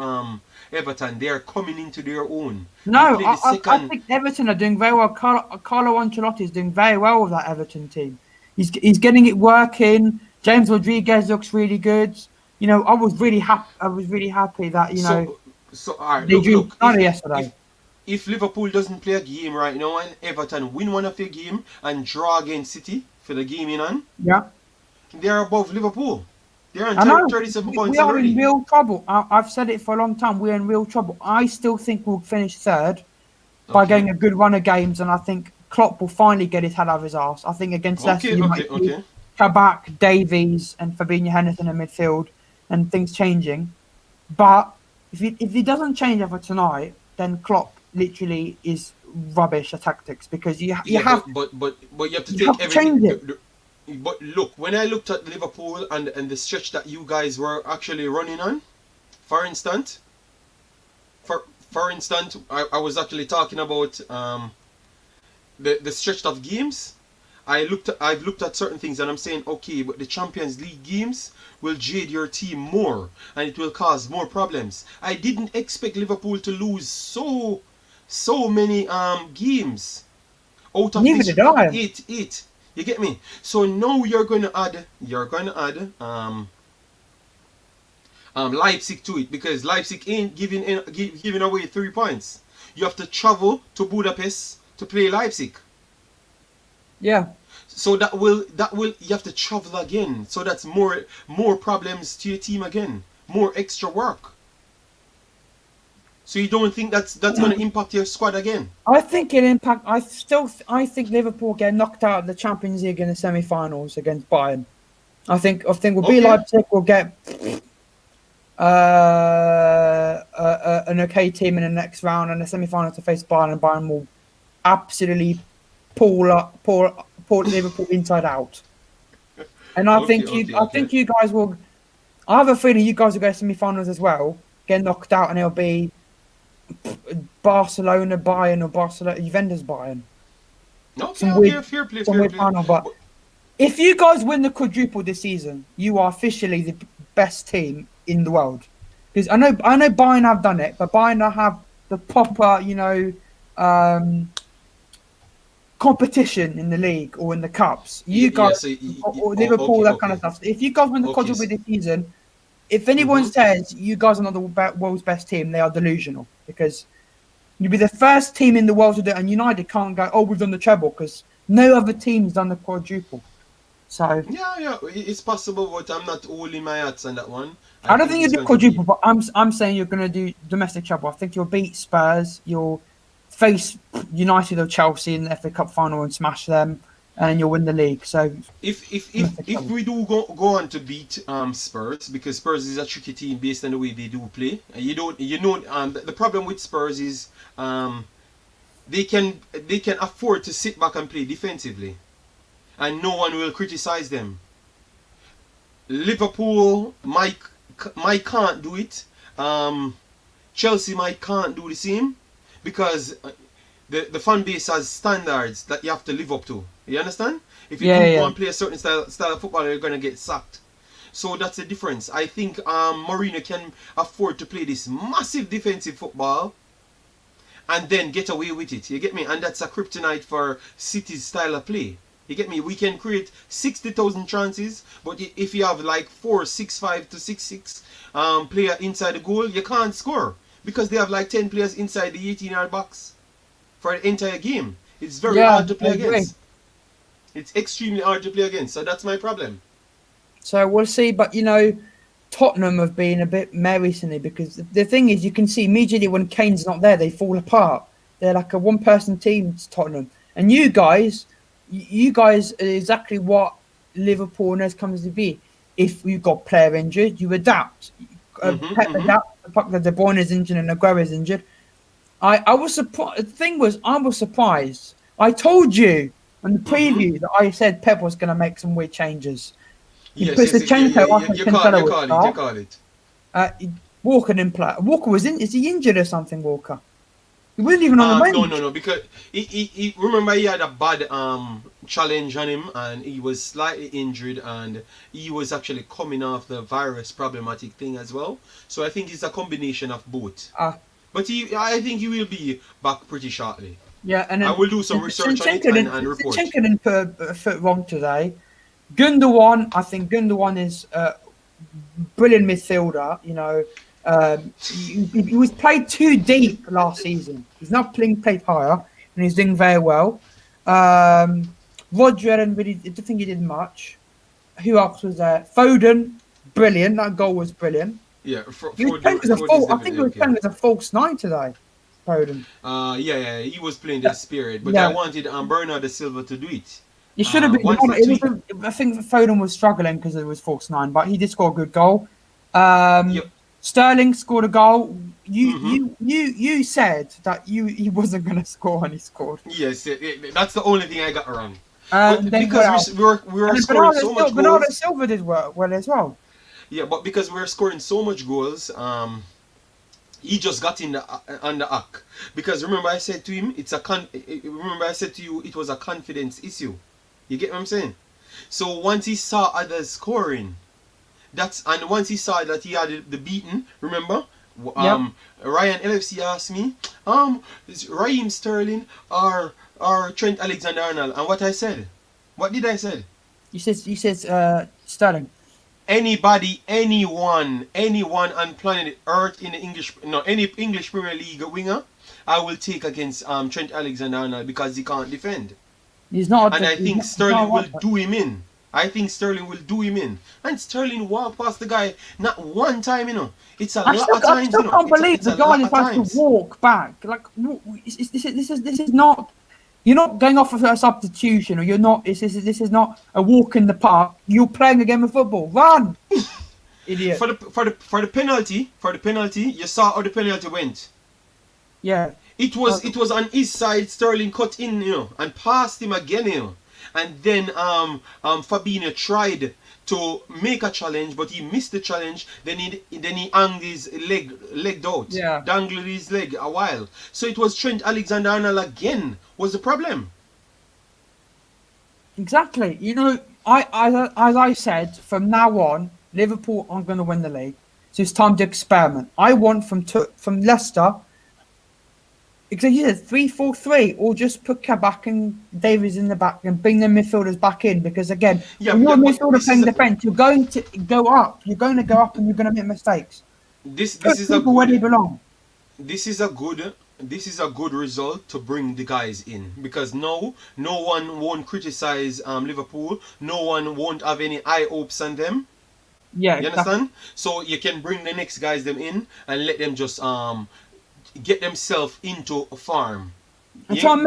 Everton. They are coming into their own. No, We played the I second. think Everton are doing very well. Carlo Ancelotti is doing very well with that Everton team. He's getting it working. James Rodriguez looks really good. You know, I was really happy. I was really happy that So all right, they look, drew look. China If yesterday. if Liverpool doesn't play a game right now and Everton win one of their game and draw against City for the game in on, Yeah, they are above Liverpool. They're on I know. 37 We points are in already. real trouble. I've said it for a long time. We're in real trouble. I still think we'll finish third by Okay. getting a good run of games, and I think Klopp will finally get his head out of his arse. I think against Leicester, Okay. you Okay. might see Okay. Kabak, Davies, and Fabinho Henderson in midfield, and things changing. But if he doesn't change it for tonight, then Klopp literally is rubbish at tactics because Yeah, but you have to you take have to everything. change it. But look, when I looked at Liverpool and the stretch that you guys were actually running on, for instance, for instance, I was actually talking about the stretch of games. I've looked at certain things and I'm saying, okay, but the Champions League games will jade your team more and it will cause more problems. I didn't expect Liverpool to lose so many games out of Neither this did I. eight. You get me? So now you're going to add Leipzig to it because Leipzig ain't giving away 3 points. You have to travel to Budapest to play Leipzig. Yeah. So that will you have to travel again. So that's more problems to your team again. More extra work. So you don't think that's going to impact your squad again? I think it impact. I think Liverpool get knocked out of the Champions League in the semi-finals against Bayern. I think we'll be Okay. Leipzig. We'll get an okay team in the next round and the semi-final to face Bayern, and Bayern will absolutely pull Liverpool inside out. And I Okay. think Okay. I Okay. think you guys will. I have a feeling you guys will go to semi-finals as well, get knocked out, and it'll be Barcelona Bayern or Barcelona Juventus Bayern. Okay. Some Okay. weird, Fair play. some Fair weird play. final. But But if you guys win the quadruple this season, you are officially the best team in the world. Because I know Bayern have done it, but Bayern have the proper, um, competition in the league or in the cups. yeah. You Yeah. guys, So or Liverpool, okay. that kind of Okay. stuff. If you guys win the Okay. quadruple this season, if anyone Mm-hmm. says you guys are not the world's best team, they are delusional because you'll be the first team in the world to do it, and United can't go, oh, we've done the treble because no other team's done the quadruple. So Yeah. Yeah. It's possible, but I'm not holding my hats on that one. I I don't think think you'll it's do going to be. quadruple, but I'm saying you're going to do domestic treble. I think you'll beat Spurs, you'll face United or Chelsea in the FA Cup final and smash them, and then you'll win the league. So domestic If treble. we do go on to beat Spurs, because Spurs is a tricky team based on the way they do play. The problem with Spurs is they can afford to sit back and play defensively, and no one will criticize them. Liverpool might can't do it. Chelsea might can't do the same because the fan base has standards that you have to live up to. You understand? If you do go Yeah. and play a certain style of football, you're gonna get sacked. So that's the difference. I think Mourinho can afford to play this massive defensive football and then get away with it. You get me? And that's a kryptonite for City's style of play. You get me? We can create 60,000 chances, but if you have like 4-6-5 to 6-6 player inside the goal, you can't score because they have like 10 players inside the 18-yard box for the entire game. It's very Yeah, hard to I play agree. against. It's extremely hard to play against. So that's my problem. So we'll see. But Tottenham have been a bit meh recently because the thing is, you can see immediately when Kane's not there, they fall apart. They're like a one-person team, Tottenham. And you guys are exactly what Liverpool has comes to be. If you've got player injured, you adapt. Mm-hmm, Pep mm-hmm, adapts. The fact that De Bruyne is injured and Aguero is injured. I was surprised. The thing was, I was surprised. I told you in the mm-hmm. preview that I said Pep was going to make some weird changes. He Yes, puts yes, Zinchenko off and you call Cancelo you would call it, you start. call it. Uh, Walker didn't play. Walker was in. Is he injured or something? Walker. He wasn't even on the bench. No, because he remember he had a bad challenge on him, and he was slightly injured, and he was actually coming off the virus problematic thing as well. So I think it's a combination of both. But I think he will be back pretty shortly. Yeah, and then I will do some research on it and report. Zinchenko didn't put a foot wrong today. Gundogan, I think Gundogan is a brilliant midfielder. You know, he was played too deep last season. He's not played higher, and he's doing very well. Rodri, I didn't think he did much. Who else was there? Foden, brilliant. That goal was brilliant. Yeah, he was playing as a false. I think he was playing as a false nine today. Foden. Yeah, he was playing the spirit, but I wanted Bernardo Silva to do it. It should have been. I think Foden was struggling because it was false nine, but he did score a good goal. Sterling scored a goal. You said that he wasn't going to score, and he scored. Yes, that's the only thing I got wrong. Because we were scoring so much goals. Bernardo Silva did well as well. Yeah, but because we were scoring so much goals, he just got on the act. Because remember I said to him, remember I said to you, it was a confidence issue. You get what I'm saying? So once he saw others scoring, and once he saw that he had the beaten, remember? Ryan LFC asked me, is Raheem Sterling or Trent Alexander-Arnold? And what I said? What did I say? You said Sterling. Anybody, anyone on planet Earth in the any English Premier League winger, I will take against Trent Alexander-Arnold because he can't defend. He's not. And I think Sterling will do him in. And Sterling walked past the guy not one time, you know. It's a lot of times. I still can't believe the guy decides to walk back. Like this is not. You're not going off of a substitution, or you're not. This is not a walk in the park. You're playing a game of football. Run, idiot. For the penalty, you saw how the penalty went. Yeah. It was on his side. Sterling cut in, you know, and passed him again, you know. And then Fabinho tried to make a challenge, but he missed the challenge. Then he hung his legged out, dangled his leg a while. So it was Trent Alexander-Arnold again was the problem. Exactly. You know, as I said, from now on, Liverpool aren't going to win the league. So it's time to experiment. I want from Leicester. Because you said 3-4-3, or just put Kabak and Davies in the back and bring the midfielders back in. Because again, when you're a midfielder playing defence, you're going to go up. You're going to go up, and you're going to make mistakes. This is a where they belong. This is a good result to bring the guys in, because no one won't criticize Liverpool. No one won't have any high hopes on them. Yeah, you understand? So you can bring the next guys them in and let them just get themselves into a farm. And try and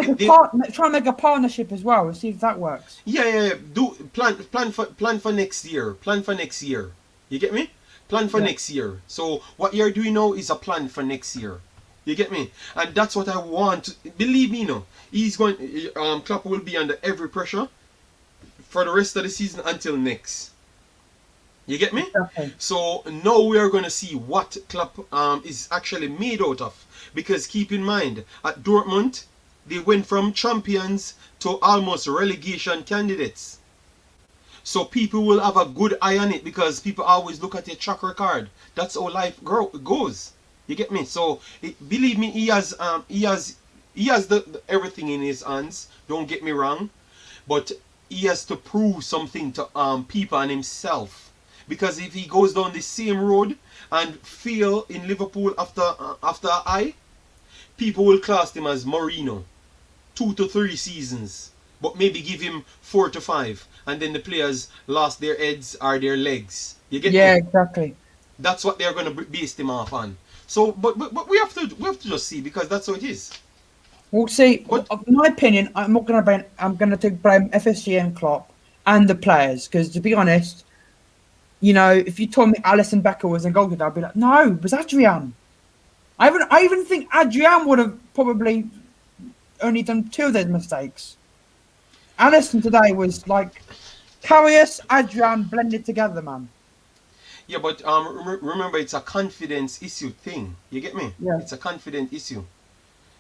make a partnership as well and see if that works. Yeah. Do plan for next year. Plan for next year. You get me? Plan for next year. So what you're doing now is a plan for next year. You get me? And that's what I want. Believe me, no. He's going. Klopp will be under every pressure for the rest of the season until next. You get me? Okay. So now we are going to see what Klopp is actually made out of. Because keep in mind, at Dortmund, they went from champions to almost relegation candidates. So people will have a good eye on it, because people always look at your track record. That's how life goes. You get me? So believe me, he has the everything in his hands. Don't get me wrong, but he has to prove something to people and himself. Because if he goes down the same road and fail in Liverpool after people will class him as Mourinho. 2 to 3 seasons, but maybe give him 4 to 5, and then the players lost their heads or their legs. You get me? Yeah, exactly. That's what they're going to base him off on. So, but we have to just see, because that's how it is. Well, see, in my opinion, I'm going to blame FSG and Klopp and the players, because to be honest, you know, if you told me Alisson Becker was a goalkeeper, I'd be like, no, it was Adrian. I even think Adrian would have probably only done 2 of those mistakes. Alisson today was like Karius, Adrian blended together, man. Yeah, but remember, it's a confidence issue thing. You get me? Yeah. It's a confidence issue.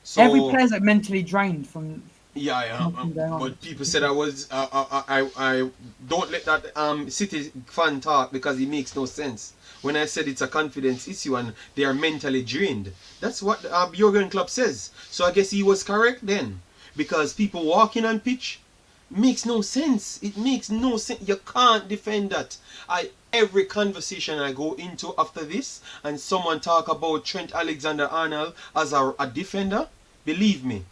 So Every player's like mentally drained from yeah. what's going on. But people said I was. I don't let that City fan talk because it makes no sense. When I said it's a confidence issue and they are mentally drained, that's what Jurgen Klopp says. So I guess he was correct then, because people walking on pitch makes no sense. It makes no sense. You can't defend that. Every conversation I go into after this, and someone talk about Trent Alexander-Arnold as a defender, believe me.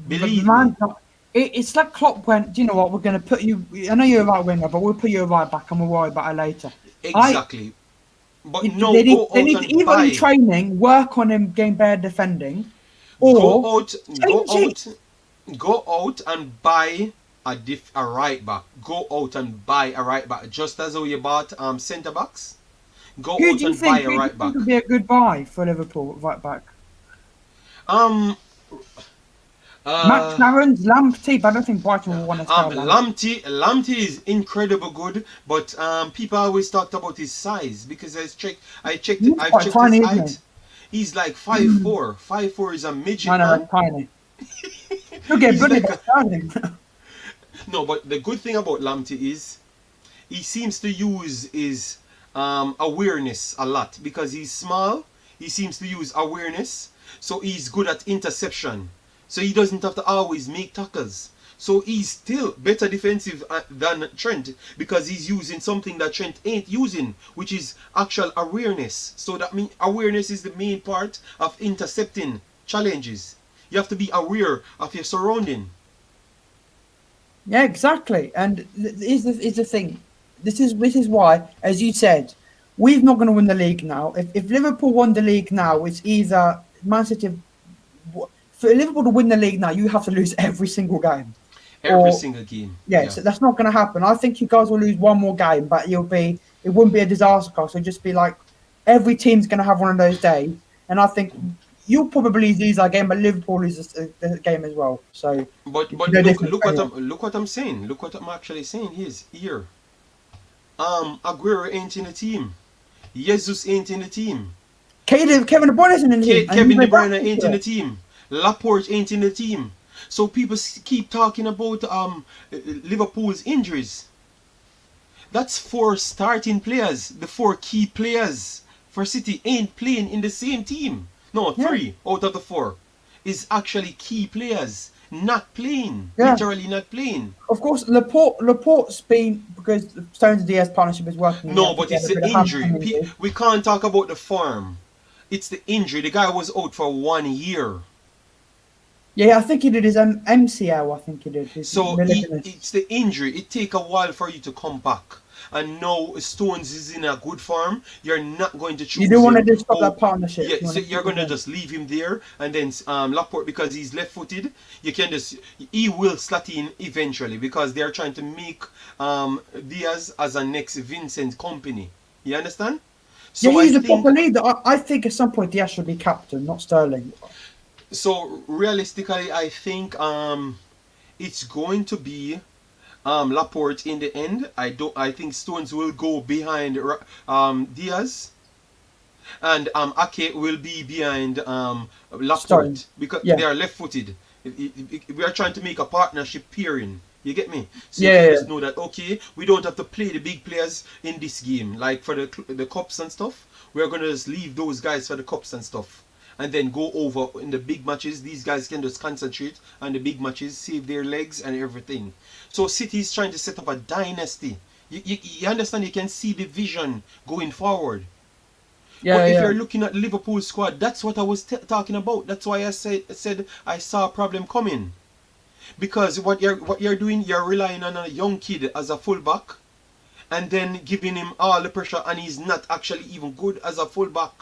Believe me. It's like Klopp went, do you know what, we're going to put you, I know you're a right winger, but we'll put you a right back and we'll worry about it later. Exactly. But no, they go need out to and either buy. in training, work on him getting better defending, Go or out and buy a right back. Go out and buy a right back, just as how you bought centre backs. Go who out do you and buy think a right back. would be a good buy for Liverpool right back? Um. Max Aaron's, Lamptey, but I don't think Brighton will want to sell Lamptey. Lamptey is incredible good, but people always talked about his size because I've checked Quite tiny, his isn't height. He's like 5'4". 5'4" is a midget, I know, man. that's tiny. He'll get He's bullied like by Sterling. No, but the good thing about Lamptey is he seems to use his awareness a lot because he's small. He seems to use awareness, so he's good at interception. So he doesn't have to always make tackles. So he's still better defensive than Trent because he's using something that Trent ain't using, which is actual awareness. So that means awareness is the main part of intercepting challenges. You have to be aware of your surrounding. Yeah, exactly. And is the thing. This is why, as you said, we're not going to win the league now. If Liverpool won the league now, it's either Man City. For Liverpool to win the league now, you have to lose every single game. Every single game. Yeah, so that's not going to happen. I think you guys will lose one more game, but it wouldn't be a disaster cost. It'll just be like every team's going to have one of those days, and I think you'll probably lose that game, but Liverpool loses the game as well. So, but look what I'm saying. Look what I'm actually saying here. Aguero ain't in the team. Jesus ain't in the team. Kevin De Bruyne isn't in the team. Kevin De Bruyne ain't in the team. Laporte ain't in the team. So people keep talking about Liverpool's injuries. That's 4 starting players. The 4 key players for City ain't playing in the same team. No, 3 out of the 4 is actually key players not playing. Literally not playing. Of course, Laporte's been, because the Stones and Diaz partnership is working. No, but it's the injury. We can't talk about the form. It's the injury. The guy was out for 1 year. Yeah, I think he did his MCL. I think he did. It's the injury. It take a while for you to come back. And now Stones is in a good form. You're not going to choose. You don't want to just stop that partnership. Yeah, so you're going to just leave him there, and then Laporte, because he's left-footed, he will slot in eventually because they're trying to make Diaz as a next Vincent company. You understand? So he's a proper leader. I think at some point Diaz should be captain, not Sterling. So realistically, I think it's going to be Laporte in the end. I think Stones will go behind Diaz, and Ake will be behind Laporte Stones. Because they are left-footed. We are trying to make a partnership pairing. You get me? So you just know that, okay, we don't have to play the big players in this game, like for the cups and stuff. We're gonna just leave those guys for the cups and stuff, and then go over in the big matches. These guys can just concentrate on the big matches, save their legs and everything. So City is trying to set up a dynasty. You understand? You can see the vision going forward. But if you're looking at Liverpool squad, that's what I was talking about. That's why I said I saw a problem coming. Because what you're doing, you're relying on a young kid as a fullback, and then giving him all the pressure, and he's not actually even good as a fullback.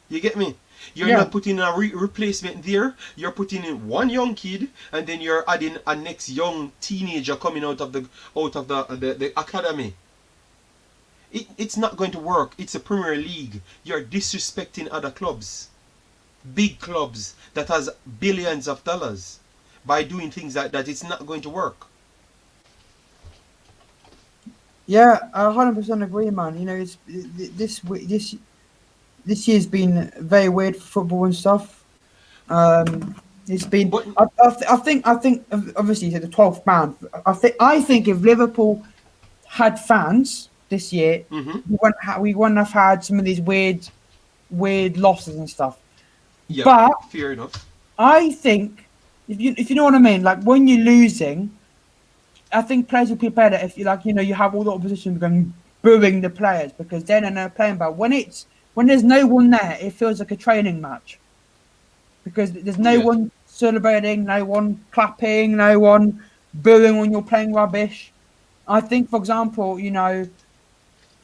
You get me? You're not putting a replacement there. You're putting in one young kid, and then you're adding a next young teenager coming out of the academy. It's not going to work. It's a Premier League. You're disrespecting other clubs, big clubs that has billions of dollars, by doing things like that. It's not going to work. Yeah, I 100% agree, man. You know, it's this year's been very weird for football and stuff. It's been. But I think obviously to the 12th man. I think if Liverpool had fans this year, mhm, we wouldn't have had some of these weird losses and stuff. yeah, But fair enough. I think if you know what I mean, like when you're losing, I think players will be better if you have all the opposition going booing the players because then they're playing. But when there's no one there, it feels like a training match because there's no Yeah, one celebrating, no one clapping, no one booing when you're playing rubbish. I think, for example,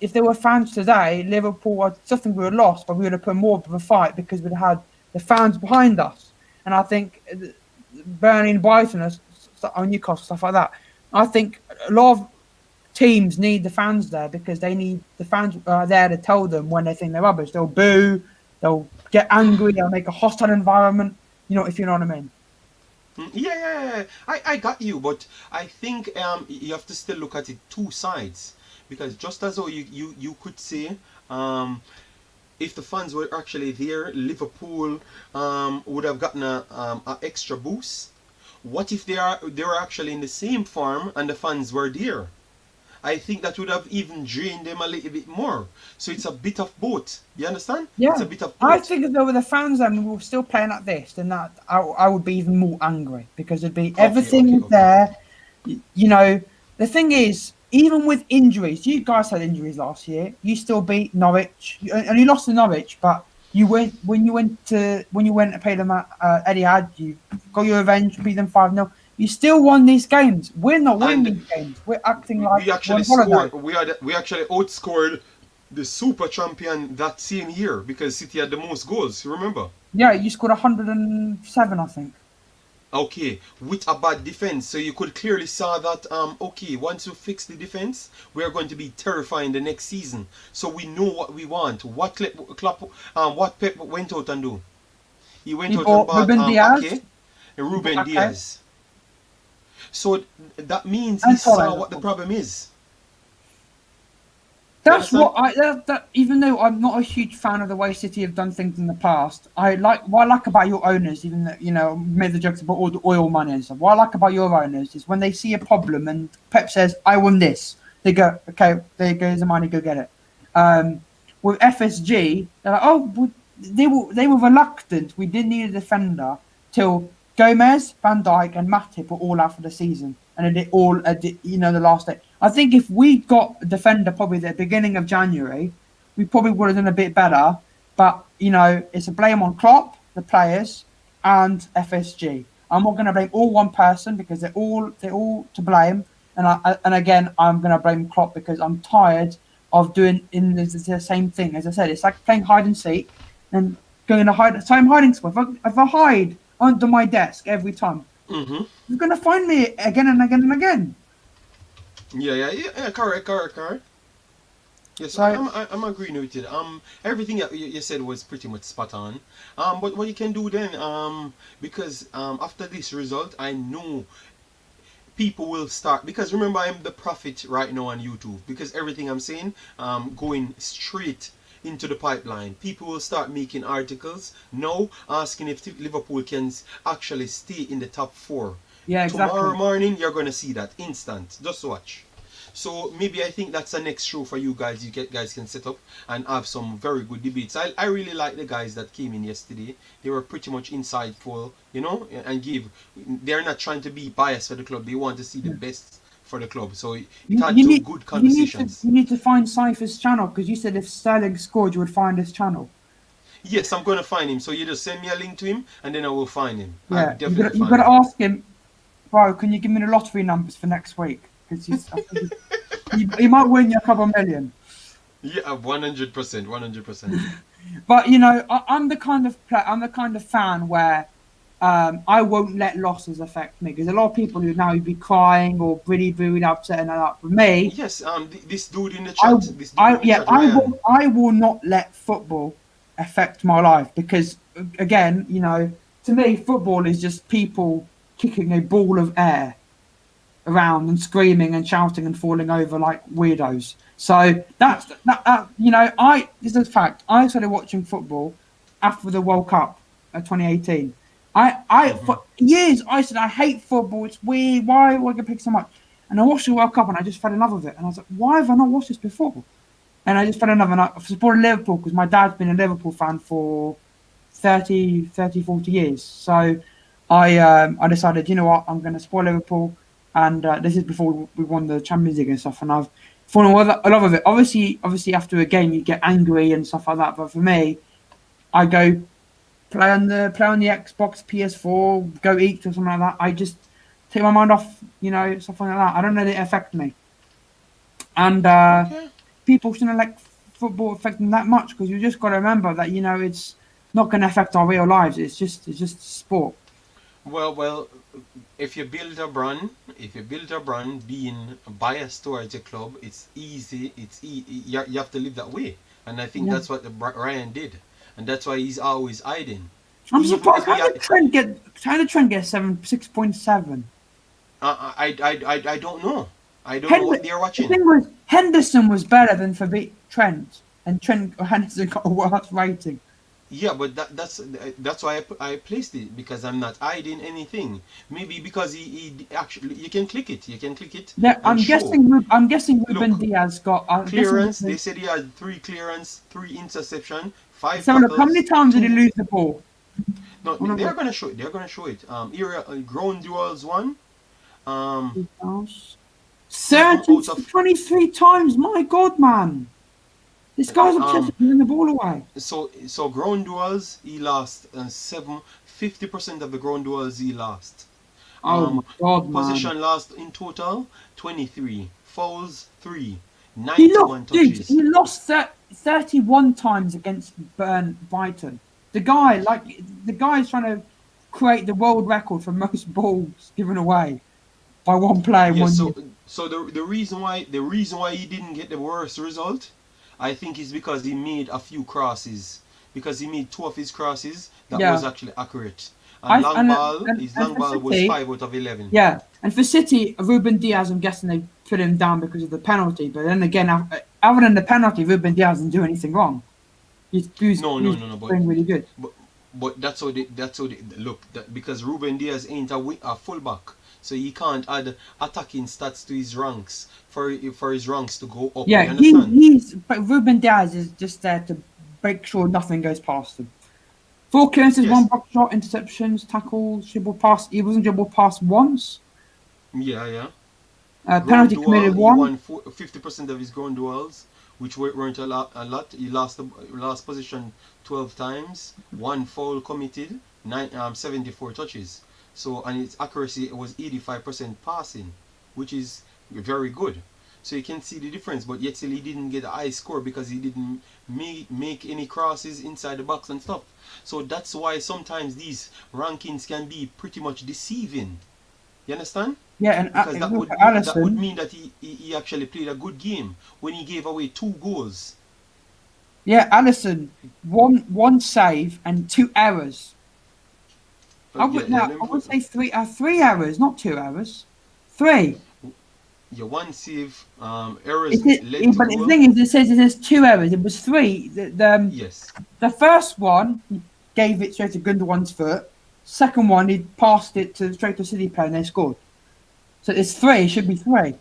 if there were fans today, Liverpool, I still think we would have lost, but we would have put more of a fight because we'd have had the fans behind us. And I think Burnley and Brighton or Newcastle, stuff like that. I think a lot of teams need the fans there because they need the fans there to tell them when they think they're rubbish. They'll boo, they'll get angry, they'll make a hostile environment. If you know what I mean. yeah. I got you, but I think you have to still look at it two sides because just as though you could say if the fans were actually there, Liverpool would have gotten a extra boost. What if they were actually in the same farm and the fans were there? I think that would have even drained them a little bit more. So it's a bit of both. You understand? It's a Yeah, bit of I both. think if there were the fans and we were still playing like this, then I would be even more angry because it'd be Okay, everything okay, was okay. there. The thing is, even with injuries, you guys had injuries last year. You still beat Norwich, and you lost to Norwich, but when you went to play them at Etihad, you got your revenge, beat them 5-0. You still won these games. We're not winning And these games. We're acting like we we're actually on holiday. scored. We actually outscored the super champion that same year because City had the most goals. You remember? Yeah, you scored 107, I think. Okay, with a bad defense, so you could clearly saw that. Okay, once we fix the defense, we are going to be terrifying the next season. So we know what we want. What Pep went out and do? He went He out and bought bought Ruben Diaz. Ake and He bought Ruben Ake Diaz. So that means he and saw Torres, of what the course. problem is. You That's understand? what that. Even though I'm not a huge fan of the way City have done things in the past, what I like about your owners. Even though made the jokes about all the oil money and stuff. What I like about your owners is when they see a problem and Pep says, "I want this," they go, "Okay, there goes the money, go get it." With FSG, they're like, "Oh, they were reluctant. We didn't need a defender till Gomez, Van Dijk, and Matip were all out for the season, and it all the last day." I think if we got a defender probably at the beginning of January, we probably would have done a bit better. But it's a blame on Klopp, the players, and FSG. I'm not going to blame all one person because they're all to blame. And again, I'm going to blame Klopp because I'm tired of doing the same thing. As I said, it's like playing hide and seek and going to hide. Same hiding spot. If I hide under my desk every time, Mm-hmm. you're going to find me again and again and again. Yeah. Correct. Yes, So I'm agreeing with it. Everything you said was pretty much spot on. But what you can do then, because after this result, I know people will start because remember I'm the prophet right now on YouTube because everything I'm saying going straight into the pipeline. People will start making articles now asking if Liverpool can actually stay in the top four. yeah, Tomorrow exactly. morning you're gonna see that instant. Just watch. So maybe I think that's the next show for you guys. Guys can set up and have some very good debates. I really like the guys that came in yesterday. They were pretty much insightful, and give. They're not trying to be biased for the club. They want to see the Yeah. best for the club. So it You, had you two need good you need to conversations. you need to find Cypher's channel because you said if Sterling scored, you would find his channel. Yes, I'm gonna find him. So you just send me a link to him, and then I will find him. I will Yeah, you definitely got you find got to him. ask him, bro. Can you give me the lottery numbers for next week? Because I think he might win you a couple million. Yeah, 100%, 100%. But I'm the kind of fan where I won't let losses affect me because a lot of people who now would be crying or really upset and that. For me, Yes, this dude in the I chat, Ryan. I will not let football affect my life because again, to me, football is just people kicking a ball of air around and screaming and shouting and falling over like weirdos. So this is a fact. I started watching football after the World Cup 2018. For years I said I hate football. It's weird. Why would I get picked so much? And I watched the World Cup and I just fell in love with it. And I was like, why have I not watched this before? And I just fell in love. And I supported Liverpool because my dad's been a Liverpool fan for 30, 40 years. So I decided, you know what, I'm going to support Liverpool. And this is before we won the Champions League and stuff. And I've fallen in love with it. Obviously, after a game, you get angry and stuff like that. But for me, I go play on the Xbox, PS4, go eat or something like that. I just take my mind off, stuff like that. I don't let it affect me. And people shouldn't let football affect them that much because you just got to remember that it's not going to affect our real lives. It's just sport. Well, if you build a brand, being biased towards your club, it's easy. You have to live that way, and I think that's what Ryan did, and that's why he's always hiding. I'm surprised how did Trent get 6.7. I don't know. I don't know what they're watching. The thing was, Henderson was better than Trent, and Henderson got a worse rating. Yeah, but that's why I placed it, because I'm not hiding anything. Maybe because he actually, you can click it. Yeah, I'm guessing Ruben Diaz got clearance. They said he had 3 clearance, 3 interception, 5 tackles. tackles. How many times did he lose the ball? No, they're gonna show it. Area ground duels 1. 23 times. My God, man. This guy's obsessed with giving the ball away. So ground duels he lost 50% of the ground duels he lost. Oh my God, man. Possession lost in total 23. Fouls 3. 91 touches. He lost 31 times against Brighton. The guy is trying to create the world record for most balls given away by one player. So the reason why he didn't get the worst result, I think, is because he made a few crosses. Because he made 2 of his crosses that was actually accurate. And his long ball was 5 out of 11. Yeah, and for City, Ruben Diaz, I'm guessing they put him down because of the penalty. But then again, other than the penalty, Ruben Diaz didn't do anything wrong. He's playing really good. But that's how they look. Because Ruben Diaz ain't a fullback, so he can't add attacking stats to his ranks for his ranks to go up. Yeah, but Ruben Diaz is just there to make sure nothing goes past him. 4 clearances, 1 box shot, interceptions, tackles, dribble pass. He wasn't dribble pass once. Yeah. Penalty committed 1. He won 50% of his ground duels, which weren't a lot. He lost position 12 times. 1 foul committed. 74 touches. So, and its accuracy was 85% passing, which is very good. So you can see the difference, but yet still he didn't get a high score because he didn't make any crosses inside the box and stuff. So that's why sometimes these rankings can be pretty much deceiving. You understand? Yeah, and because that would mean that he actually played a good game when he gave away 2 goals. Yeah, Alisson, one save and 2 errors. I would say 3 errors, not 2 errors. 3. Yeah, 1 save, errors but the thing is, it says 2 errors. It was 3. Yes. The first one, he gave it straight to Gundogan's foot. Second one, he passed it straight to City player and they scored. So it's 3. It should be 3.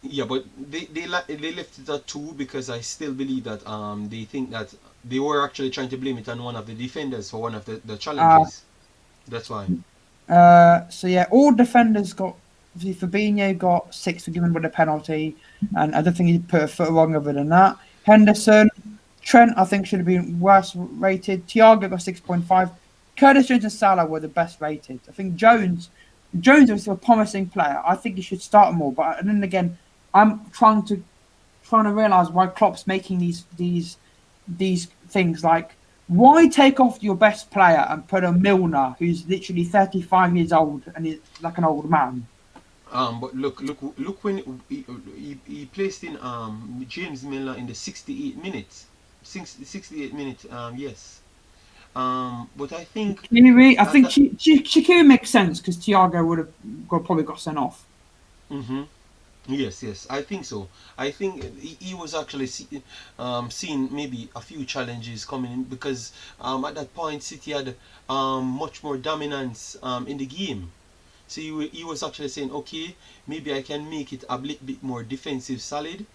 Yeah, but they left it at 2 because I still believe that they think that they were actually trying to blame it on one of the defenders for one of the challenges. That's why. So yeah, all defenders got. Fabinho got 6 for giving with a penalty, and I don't think he put a foot wrong other than that. Henderson, Trent, I think should have been worse rated. Thiago got 6.5. Curtis Jones and Salah were the best rated. I think Jones was a promising player. I think he should start more. But then again, I'm trying to realise why Klopp's making these things like, why take off your best player and put a Milner who's literally 35 years old and is like an old man. But look when he placed in James Milner in the 68 minutes. 68 minutes, yes. But I think Shaqiri makes sense because Thiago would have probably got sent off. Yes, I think so. I think he was actually seeing maybe a few challenges coming in because at that point City had much more dominance in the game. So he was actually saying, okay, maybe I can make it a little bit more defensive solid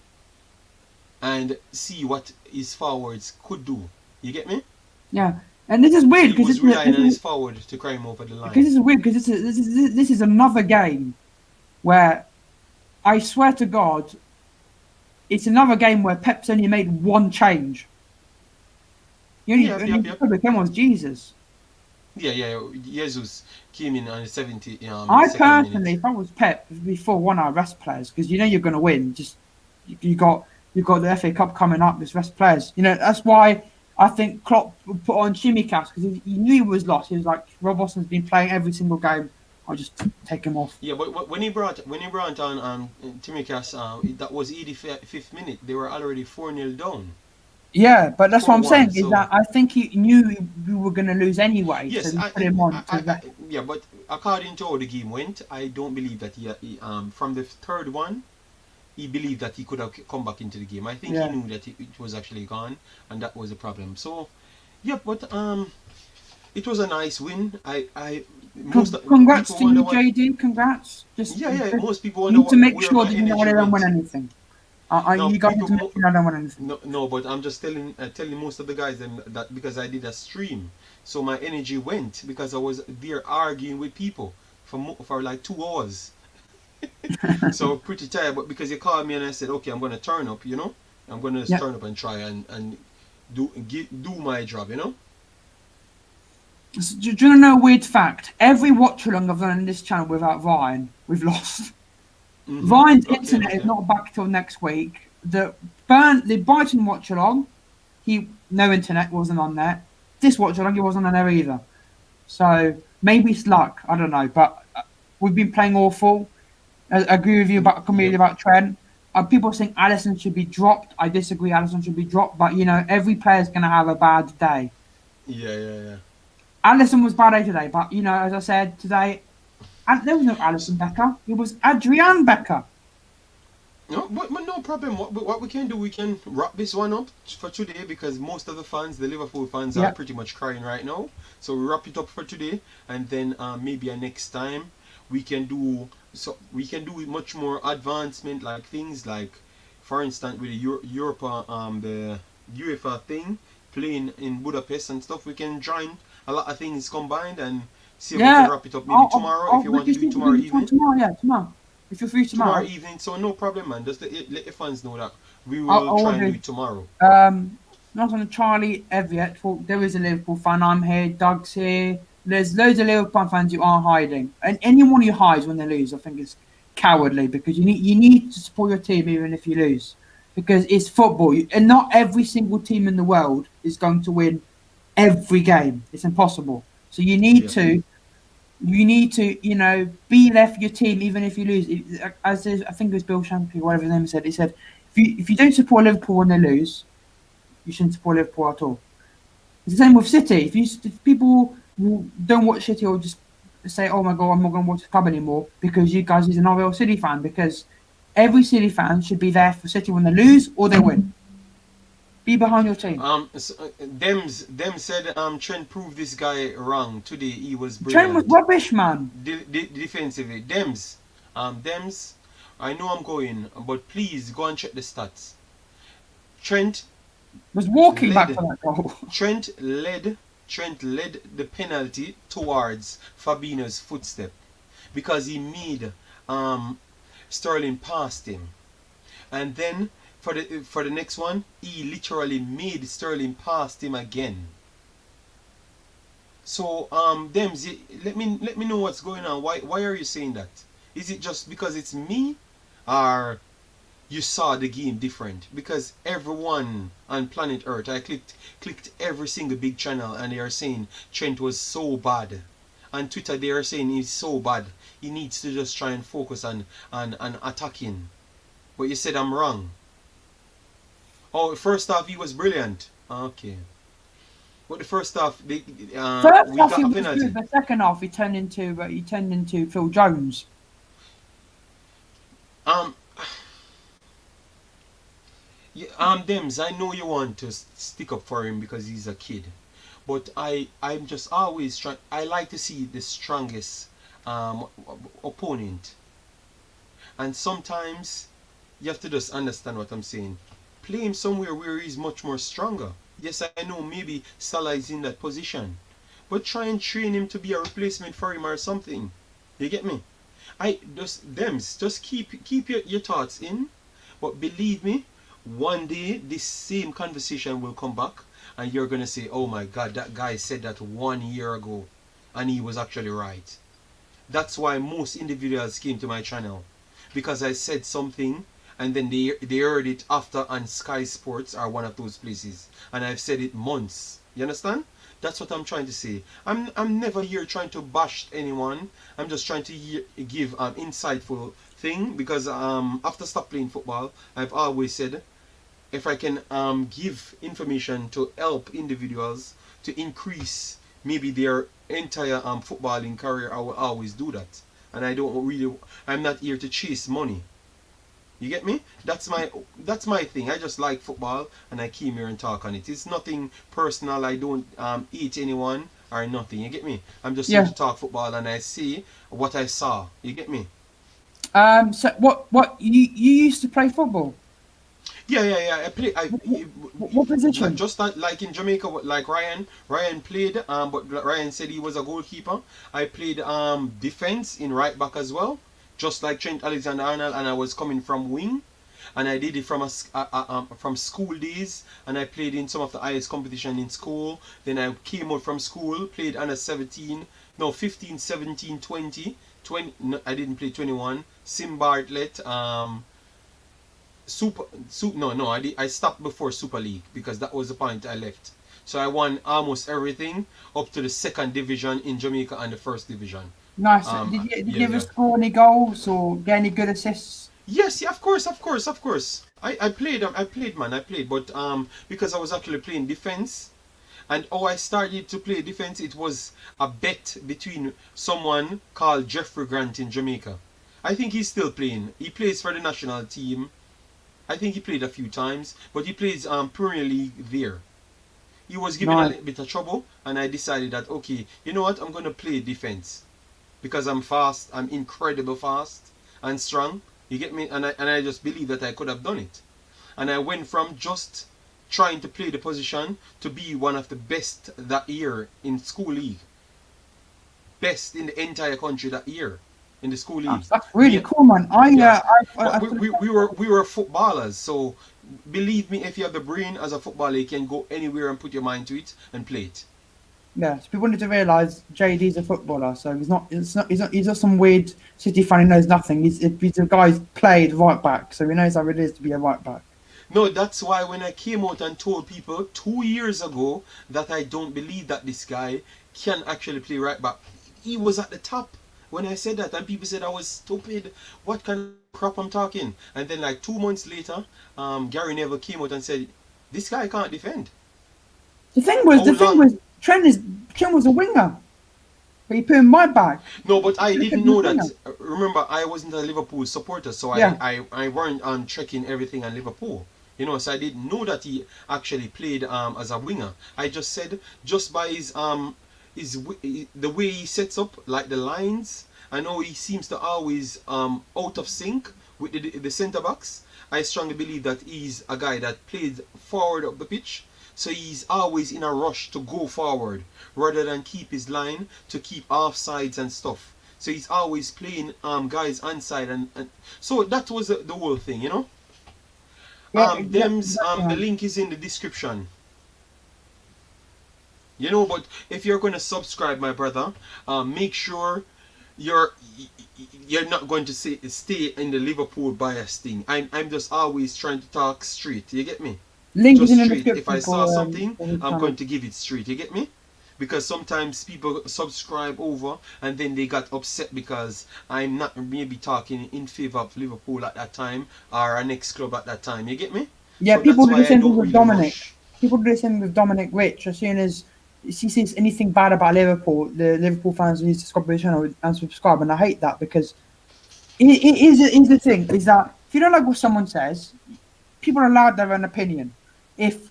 and see what his forwards could do. You get me? Yeah, and this is So weird he because was relying on his forward to carry him over the line. this is weird because this is another game where I swear to God, it's another game where Pep's only made one change. The only, Yep, only yep, yep. public came was Jesus. Yeah. Jesus came in on the 70 I second personally, minute. if I was Pep, before one of our rest players, because you know you're going to win. Just you got the FA Cup coming up. There's rest players. You know that's why I think Klopp would put on Chimikas because he knew he was lost. He was like, Rob Watson's been playing every single game. I'll just take him off. Yeah, but when he brought on Timikas, that was 85th minute. They were already 4-0 down, Yeah, but that's what I'm 4-1. saying is So that I think he knew we were going to lose anyway, so yes, he put him on to that. yeah, but according to how the game went, I don't believe that he from the third one he believed that he could have come back into the game. I think he Yeah. knew that it was actually gone, and that was the problem. So yeah, but it was a nice win. I most Congrats people to wonder you, what. JD. Congrats. Just Yeah. Most people you wonder need to what, make where sure my that you know energy I don't win went. anything. Now You guys need people to make sure I don't win anything. no, but I'm just telling most of the guys them that because I did a stream, so my energy went because I was there arguing with people for like 2 hours. So pretty tired, but because you called me and I said, okay, I'm gonna turn up, I'm gonna Yeah. turn up and try and do my job. Do you want to know a weird fact? Every watch along I've done on this channel without Ryan, we've lost. Ryan's internet is Okay. not back till next week. The Brighton watch along, he no internet wasn't on there. This watch along, he wasn't on there either. So maybe it's luck. I don't know, but we've been playing awful. I agree with you completely Yep. about Trent. People think Allison should be dropped. I disagree. Allison should be dropped, but every player's going to have a bad day. Yeah. Allison was bad day today, but as I said today, and there was no Allison Becker. It was Adrian Becker. No, but no problem. What we can do, we can wrap this one up for today because most of the fans, the Liverpool fans, are Yeah. pretty much crying right now. So we wrap it up for today, and then maybe next time we can do much more advancement like things like, for instance, with the Europa the UEFA thing playing in Budapest and stuff. We can join a lot of things combined and see if we Yeah. can wrap it up maybe tomorrow if you We want to can do it see tomorrow if we can evening. tomorrow. Yeah, tomorrow. If you're free Tomorrow tomorrow, evening, so no problem, man. Just let the fans know that we I will will try and do do. it tomorrow. Not on Charlie Eviett. Well, there is a Liverpool fan. I'm here. Doug's here. There's loads of Liverpool fans who aren't hiding, and anyone who hides when they lose, I think is cowardly because you need to support your team even if you lose, because it's football, and not every single team in the world is going to win every game. It's impossible. So you need Yeah. to. You need to, be there for your team even if you lose. I think it was Bill Shankly, whatever his name said. He said, if you don't support Liverpool when they lose, you shouldn't support Liverpool at all. It's the same with City. If people don't watch City or just say, "Oh my God, I'm not going to watch the club anymore," because you guys is an real City fan, because every City fan should be there for City when they lose or they win. Be behind your team. Them said Trent proved this guy wrong today. He was Trent was brilliant. rubbish, man. Defensively. Dems, I know I'm going, but please go and check the stats. Trent Was walking back led for that goal. Trent led the penalty towards Fabinho's footstep because he made Sterling past him, and then for the next one he literally made Sterling past him again. So Dems, let me know what's going on. Why are you saying that? Is it just because it's me, or you saw the game different? Because everyone on planet Earth, I clicked every single big channel and they are saying Trent was so bad. On Twitter they are saying he's so bad. He needs to just try and focus on attacking. But you said I'm wrong. Oh, first half he was brilliant. Okay. But the first half we First half got he a was penalty. good. The second half he turned into Phil Jones. Um Yeah, Dems, I know you want to stick up for him because he's a kid, but I'm just always trying. I like to see the strongest opponent, and sometimes you have to just understand what I'm saying. Play him somewhere where he's much more stronger. Yes, I know maybe Salah is in that position, but try and train him to be a replacement for him or something. You get me? I just Dems, just keep your thoughts in, but believe me, one day this same conversation will come back and you're gonna say, oh my god, that guy said that 1 year ago and he was actually right. That's why most individuals came to my channel. Because I said something and then they heard it after on Sky Sports or one of those places. And I've said it months. You understand? That's what I'm trying to say. I'm never here trying to bash anyone. I'm just trying to give insightful thing because after stop playing football, I've always said if I can give information to help individuals to increase maybe their entire footballing career, I will always do that. And I'm not here to chase money. You get me? That's my thing. I just like football and I came here and talk on it. It's nothing personal. I don't eat anyone or nothing. You get me? I'm just here Yeah. to talk football and I see what I saw. You get me? So what you used to play football? Yeah. I play. What position? Just like in Jamaica, like Ryan. Ryan played. But Ryan said he was a goalkeeper. I played defense in right back as well, just like Trent Alexander-Arnold, and I was coming from wing, and I did it from school days, and I played in some of the highest competition in school. Then I came out from school, played under 17, no 15, 17, 20. 20 no, I didn't play 21. Sim Bartlett, I stopped before Super League because that was the point I left. So I won almost everything up to the second division in Jamaica and the first division. Nice. Um, Did yeah, you ever yeah. score any goals or get any good assists? Yes, yeah, of course. I played, man. I played, but because I was actually playing defense, and I started to play defense, it was a bet between someone called Jeffrey Grant in Jamaica. I think he's still playing. He plays for the national team. I think he played a few times, but he plays Premier League there. He was given a Nice. little bit of trouble, and I decided that okay, you know what, I'm gonna play defense because I'm fast. I'm incredible fast and strong. You get me? And I just believe that I could have done it. And I went from just trying to play the position to be one of the best that year in school league. Best in the entire country that year in the school league. That's really Me, cool, man. yeah. I But we were footballers, so believe me, if you have the brain as a footballer, you can go anywhere and put your mind to it and play it. yeah. So people need to realise JD's a footballer, so he's not some weird City fan who knows nothing. He's a guy who's played right back, so he knows how it is to be a right back. No, that's why when I came out and told people 2 years ago that I don't believe that this guy can actually play right back, he was at the top when I said that, and people said I was stupid. What kind of crap I'm talking? And then like 2 months later, Gary Neville came out and said, "This guy can't defend." The thing How long? was Trent was a winger, but he put him right back. No, but I Look at didn't the know winger. that. Remember, I wasn't a Liverpool supporter, so Yeah. I weren't checking everything on Liverpool. You know, so I didn't know that he actually played as a winger. I just said just by the way he sets up like the lines. I know he seems to always out of sync with the centre backs. I strongly believe that he's a guy that plays forward up the pitch. So he's always in a rush to go forward rather than keep his line to keep offsides and stuff. So he's always playing guys onside and so that was the whole thing, you know. Yeah, Them's exactly, the man. link is in the description. You know, but if you're going to subscribe, my brother, make sure you're you're not going to stay in the Liverpool bias thing. I'm just always trying to talk straight. You get me? Link is Just in the straight. If I description saw something, for his I'm channel. going to give it straight. You get me? Because sometimes people subscribe over and then they got upset because I'm not maybe talking in favor of Liverpool at that time or our next club at that time. You get me? Yeah, So people that's do the why I same thing don't with really Dominic. rush. People do the same with Dominic Rich. As soon as he sees anything bad about Liverpool, the Liverpool fans need to subscribe to the channel and subscribe. And I hate that because here's the thing: is that if you don't like what someone says, people are allowed their own opinion. If,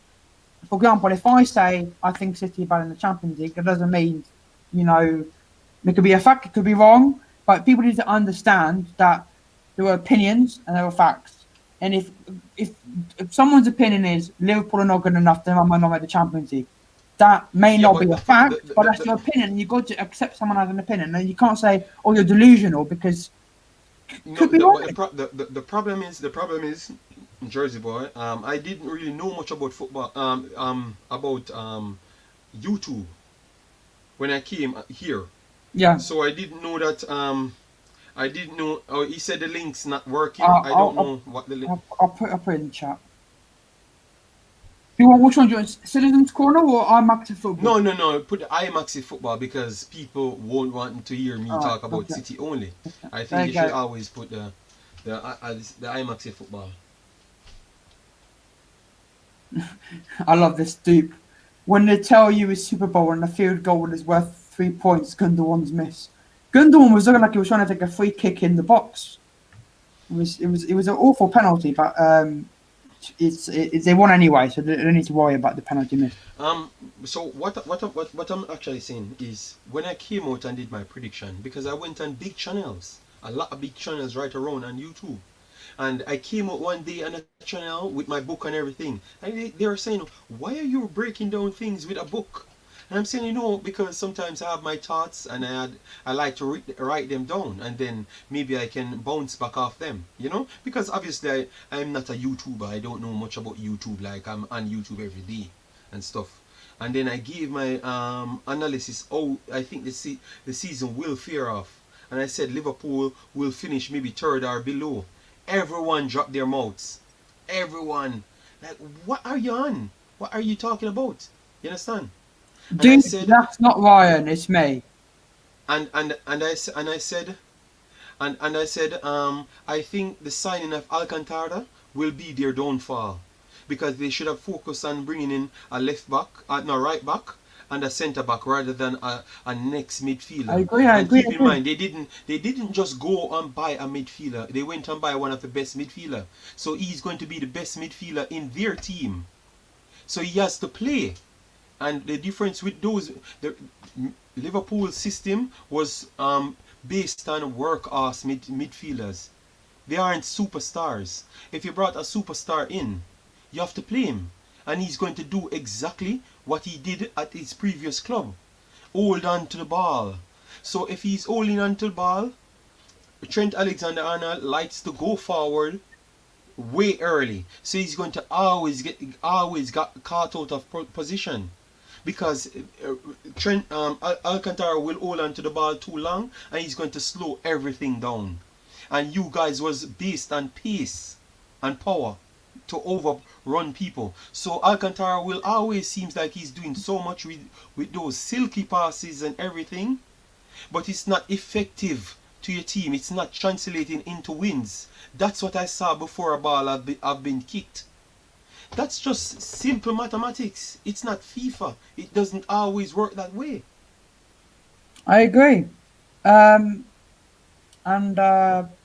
for example, if I say I think City are bad in the Champions League, that doesn't mean, you know, it could be a fact, it could be wrong, but people need to understand that there are opinions and there are facts. And if someone's opinion is Liverpool are not good enough, then I might not make the Champions League. That may Yeah, not but be a fact, but that's your opinion. You've got to accept someone has an opinion, and you can't say, "Oh, you're delusional," because it no, could be the, wrong. but the problem is, Jersey boy. I didn't really know much about football. About YouTube when I came here. Yeah, So I didn't know that. I didn't know. Oh, he said the link's not working. I don't know what the link. I'll put it in the chat. Do you want which one? Do you want Citizens Corner or I'm Active Football? No. Put the IMAXi football because people won't want to hear me talk about okay. City only. I There think you you should go. always put the IMAXi football. I love this dupe. When they tell you it's Super Bowl and the field goal is worth 3 points, Gundogan's miss. Gundogan was looking like he was trying to take a free kick in the box. It was an awful penalty, but they won anyway, so they don't need to worry about the penalty miss. So what I'm actually saying is when I came out and did my prediction, because I went on big channels, a lot of big channels right around on YouTube. And I came out one day on a channel with my book and everything. And they were saying, why are you breaking down things with a book? And I'm saying, because sometimes I have my thoughts and I like to write them down. And then maybe I can bounce back off them, Because obviously I'm not a YouTuber. I don't know much about YouTube. Like I'm on YouTube every day and stuff. And then I gave my analysis. Oh, I think the season will fear off. And I said Liverpool will finish maybe third or below. Everyone dropped their mouths. Everyone. Like, what are you on? What are you talking about? You understand? Dude, that's not Ryan, it's me. I said, I think the signing of Alcantara will be their downfall because they should have focused on bringing in a right back, and a centre back rather than a next midfielder. I agree. Keep in mind, they didn't just go and buy a midfielder. They went and buy one of the best midfielder. So he's going to be the best midfielder in their team. So he has to play. And the difference with the Liverpool system was based on workhorse midfielders. They aren't superstars. If you brought a superstar in, you have to play him. And he's going to do exactly what he did at his previous club. Hold on to the ball. So if he's holding on to the ball, Trent Alexander-Arnold likes to go forward way early. So he's going to always get caught out of position. Because Alcantara will hold on to the ball too long and he's going to slow everything down. And you guys was based on pace and power to overrun people. So Alcantara will always seems like he's doing so much with those silky passes and everything, but it's not effective to your team. It's not translating into wins. That's what I saw before a ball have been kicked. That's just simple mathematics. It's not FIFA. It doesn't always work that way. I agree.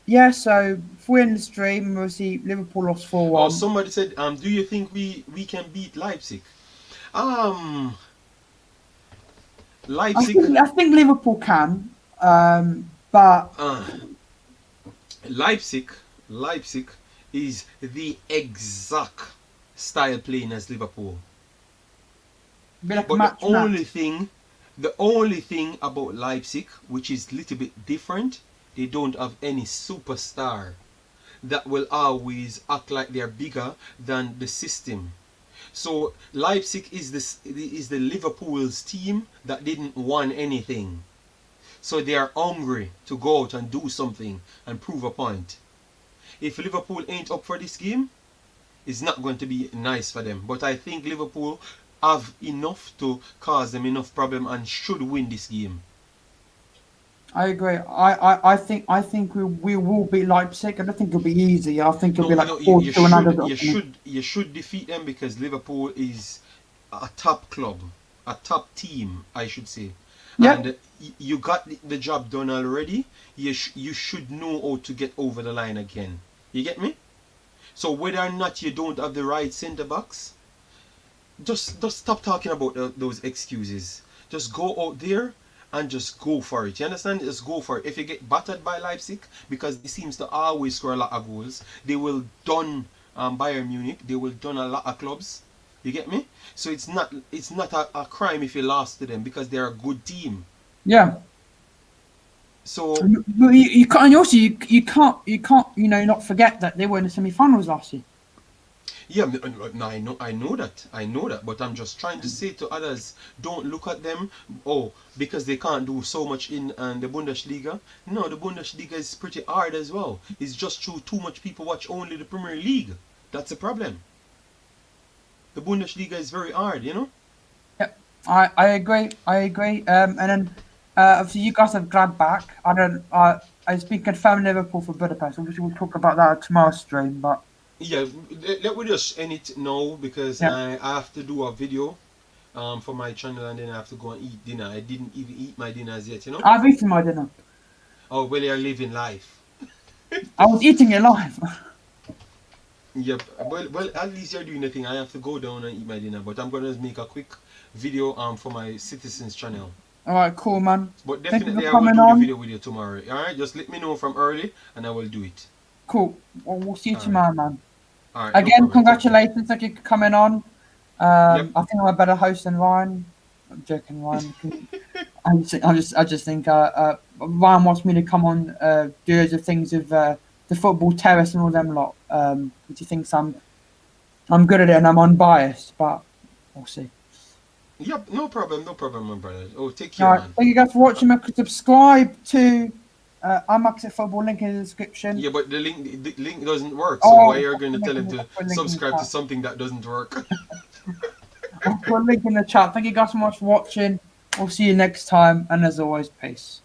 Yeah, so if we're in the stream, we'll see Liverpool lost 4-1. Oh, somebody said, do you think we can beat Leipzig? Leipzig. I think Liverpool can, but Leipzig is the exact style playing as Liverpool. like But the only thing about Leipzig, which is a little bit different, they don't have any superstar that will always act like they're bigger than the system. So Leipzig is the Liverpool's team that didn't won anything. So they are hungry to go out and do something and prove a point. If Liverpool ain't up for this game, it's not going to be nice for them. But I think Liverpool have enough to cause them enough problem and should win this game. I agree. I think we will beat Leipzig. I don't think it'll be easy. I think it'll be like 4-2 you should defeat them because Liverpool is a top club, a top team, I should say. Yep. And you got the job done already. You should know how to get over the line again. You get me? So whether or not you don't have the right centre backs, just stop talking about those excuses. Just go out there and just go for it. You understand? Just go for it. If you get battered by Leipzig, because he seems to always score a lot of goals, they will done Bayern Munich. They will done a lot of clubs. You get me? So it's not a crime if you lost to them because they're a good team. Yeah. So But you can't, and also you can't not forget that they were in the semi-finals last year. yeah, no, I know that, but I'm just trying to say to others, don't look at them, because they can't do so much in the Bundesliga. No, the Bundesliga is pretty hard as well. It's just too much people watch only the Premier League. That's the problem. The Bundesliga is very hard, you know. Yep, I agree. And then obviously you guys have Gladbach. It's been confirmed Liverpool for Budapest. Obviously we'll talk about that at tomorrow's stream, but. Yeah, let me just end it now because Yeah. I have to do a video for my channel and then I have to go and eat dinner. I didn't even eat my dinner as yet, you know. I've eaten my dinner. Oh, well, you're living life. I was eating it live. Yep. Well, at least you're doing the thing. I have to go down and eat my dinner, but I'm gonna make a quick video for my Citizens channel. All right, cool, man. But Thank you definitely for I will coming do on. the video with you tomorrow. All right, just let me know from early and I will do it. Cool. Well, we'll see you All right. tomorrow, man. All right. no Again, problem. congratulations. Thank you for coming on. Yep. I think I'm a better host than Ryan. I'm joking, Ryan. I just think Ryan wants me to come on, do loads of things with the football terrace and all them lot. Which he thinks I'm good at it and I'm unbiased, but we'll see. Yep. No problem, my brother. Oh, take All care, right, man. thank you guys for watching. Subscribe to Amax at Football. Link in the description. Yeah, but the link doesn't work. So Oh, why are you going to tell him I'll to put a link in the subscribe to chat. something that doesn't work? I'll put a link in the chat. Thank you guys so much for watching. We'll see you next time, and as always, peace.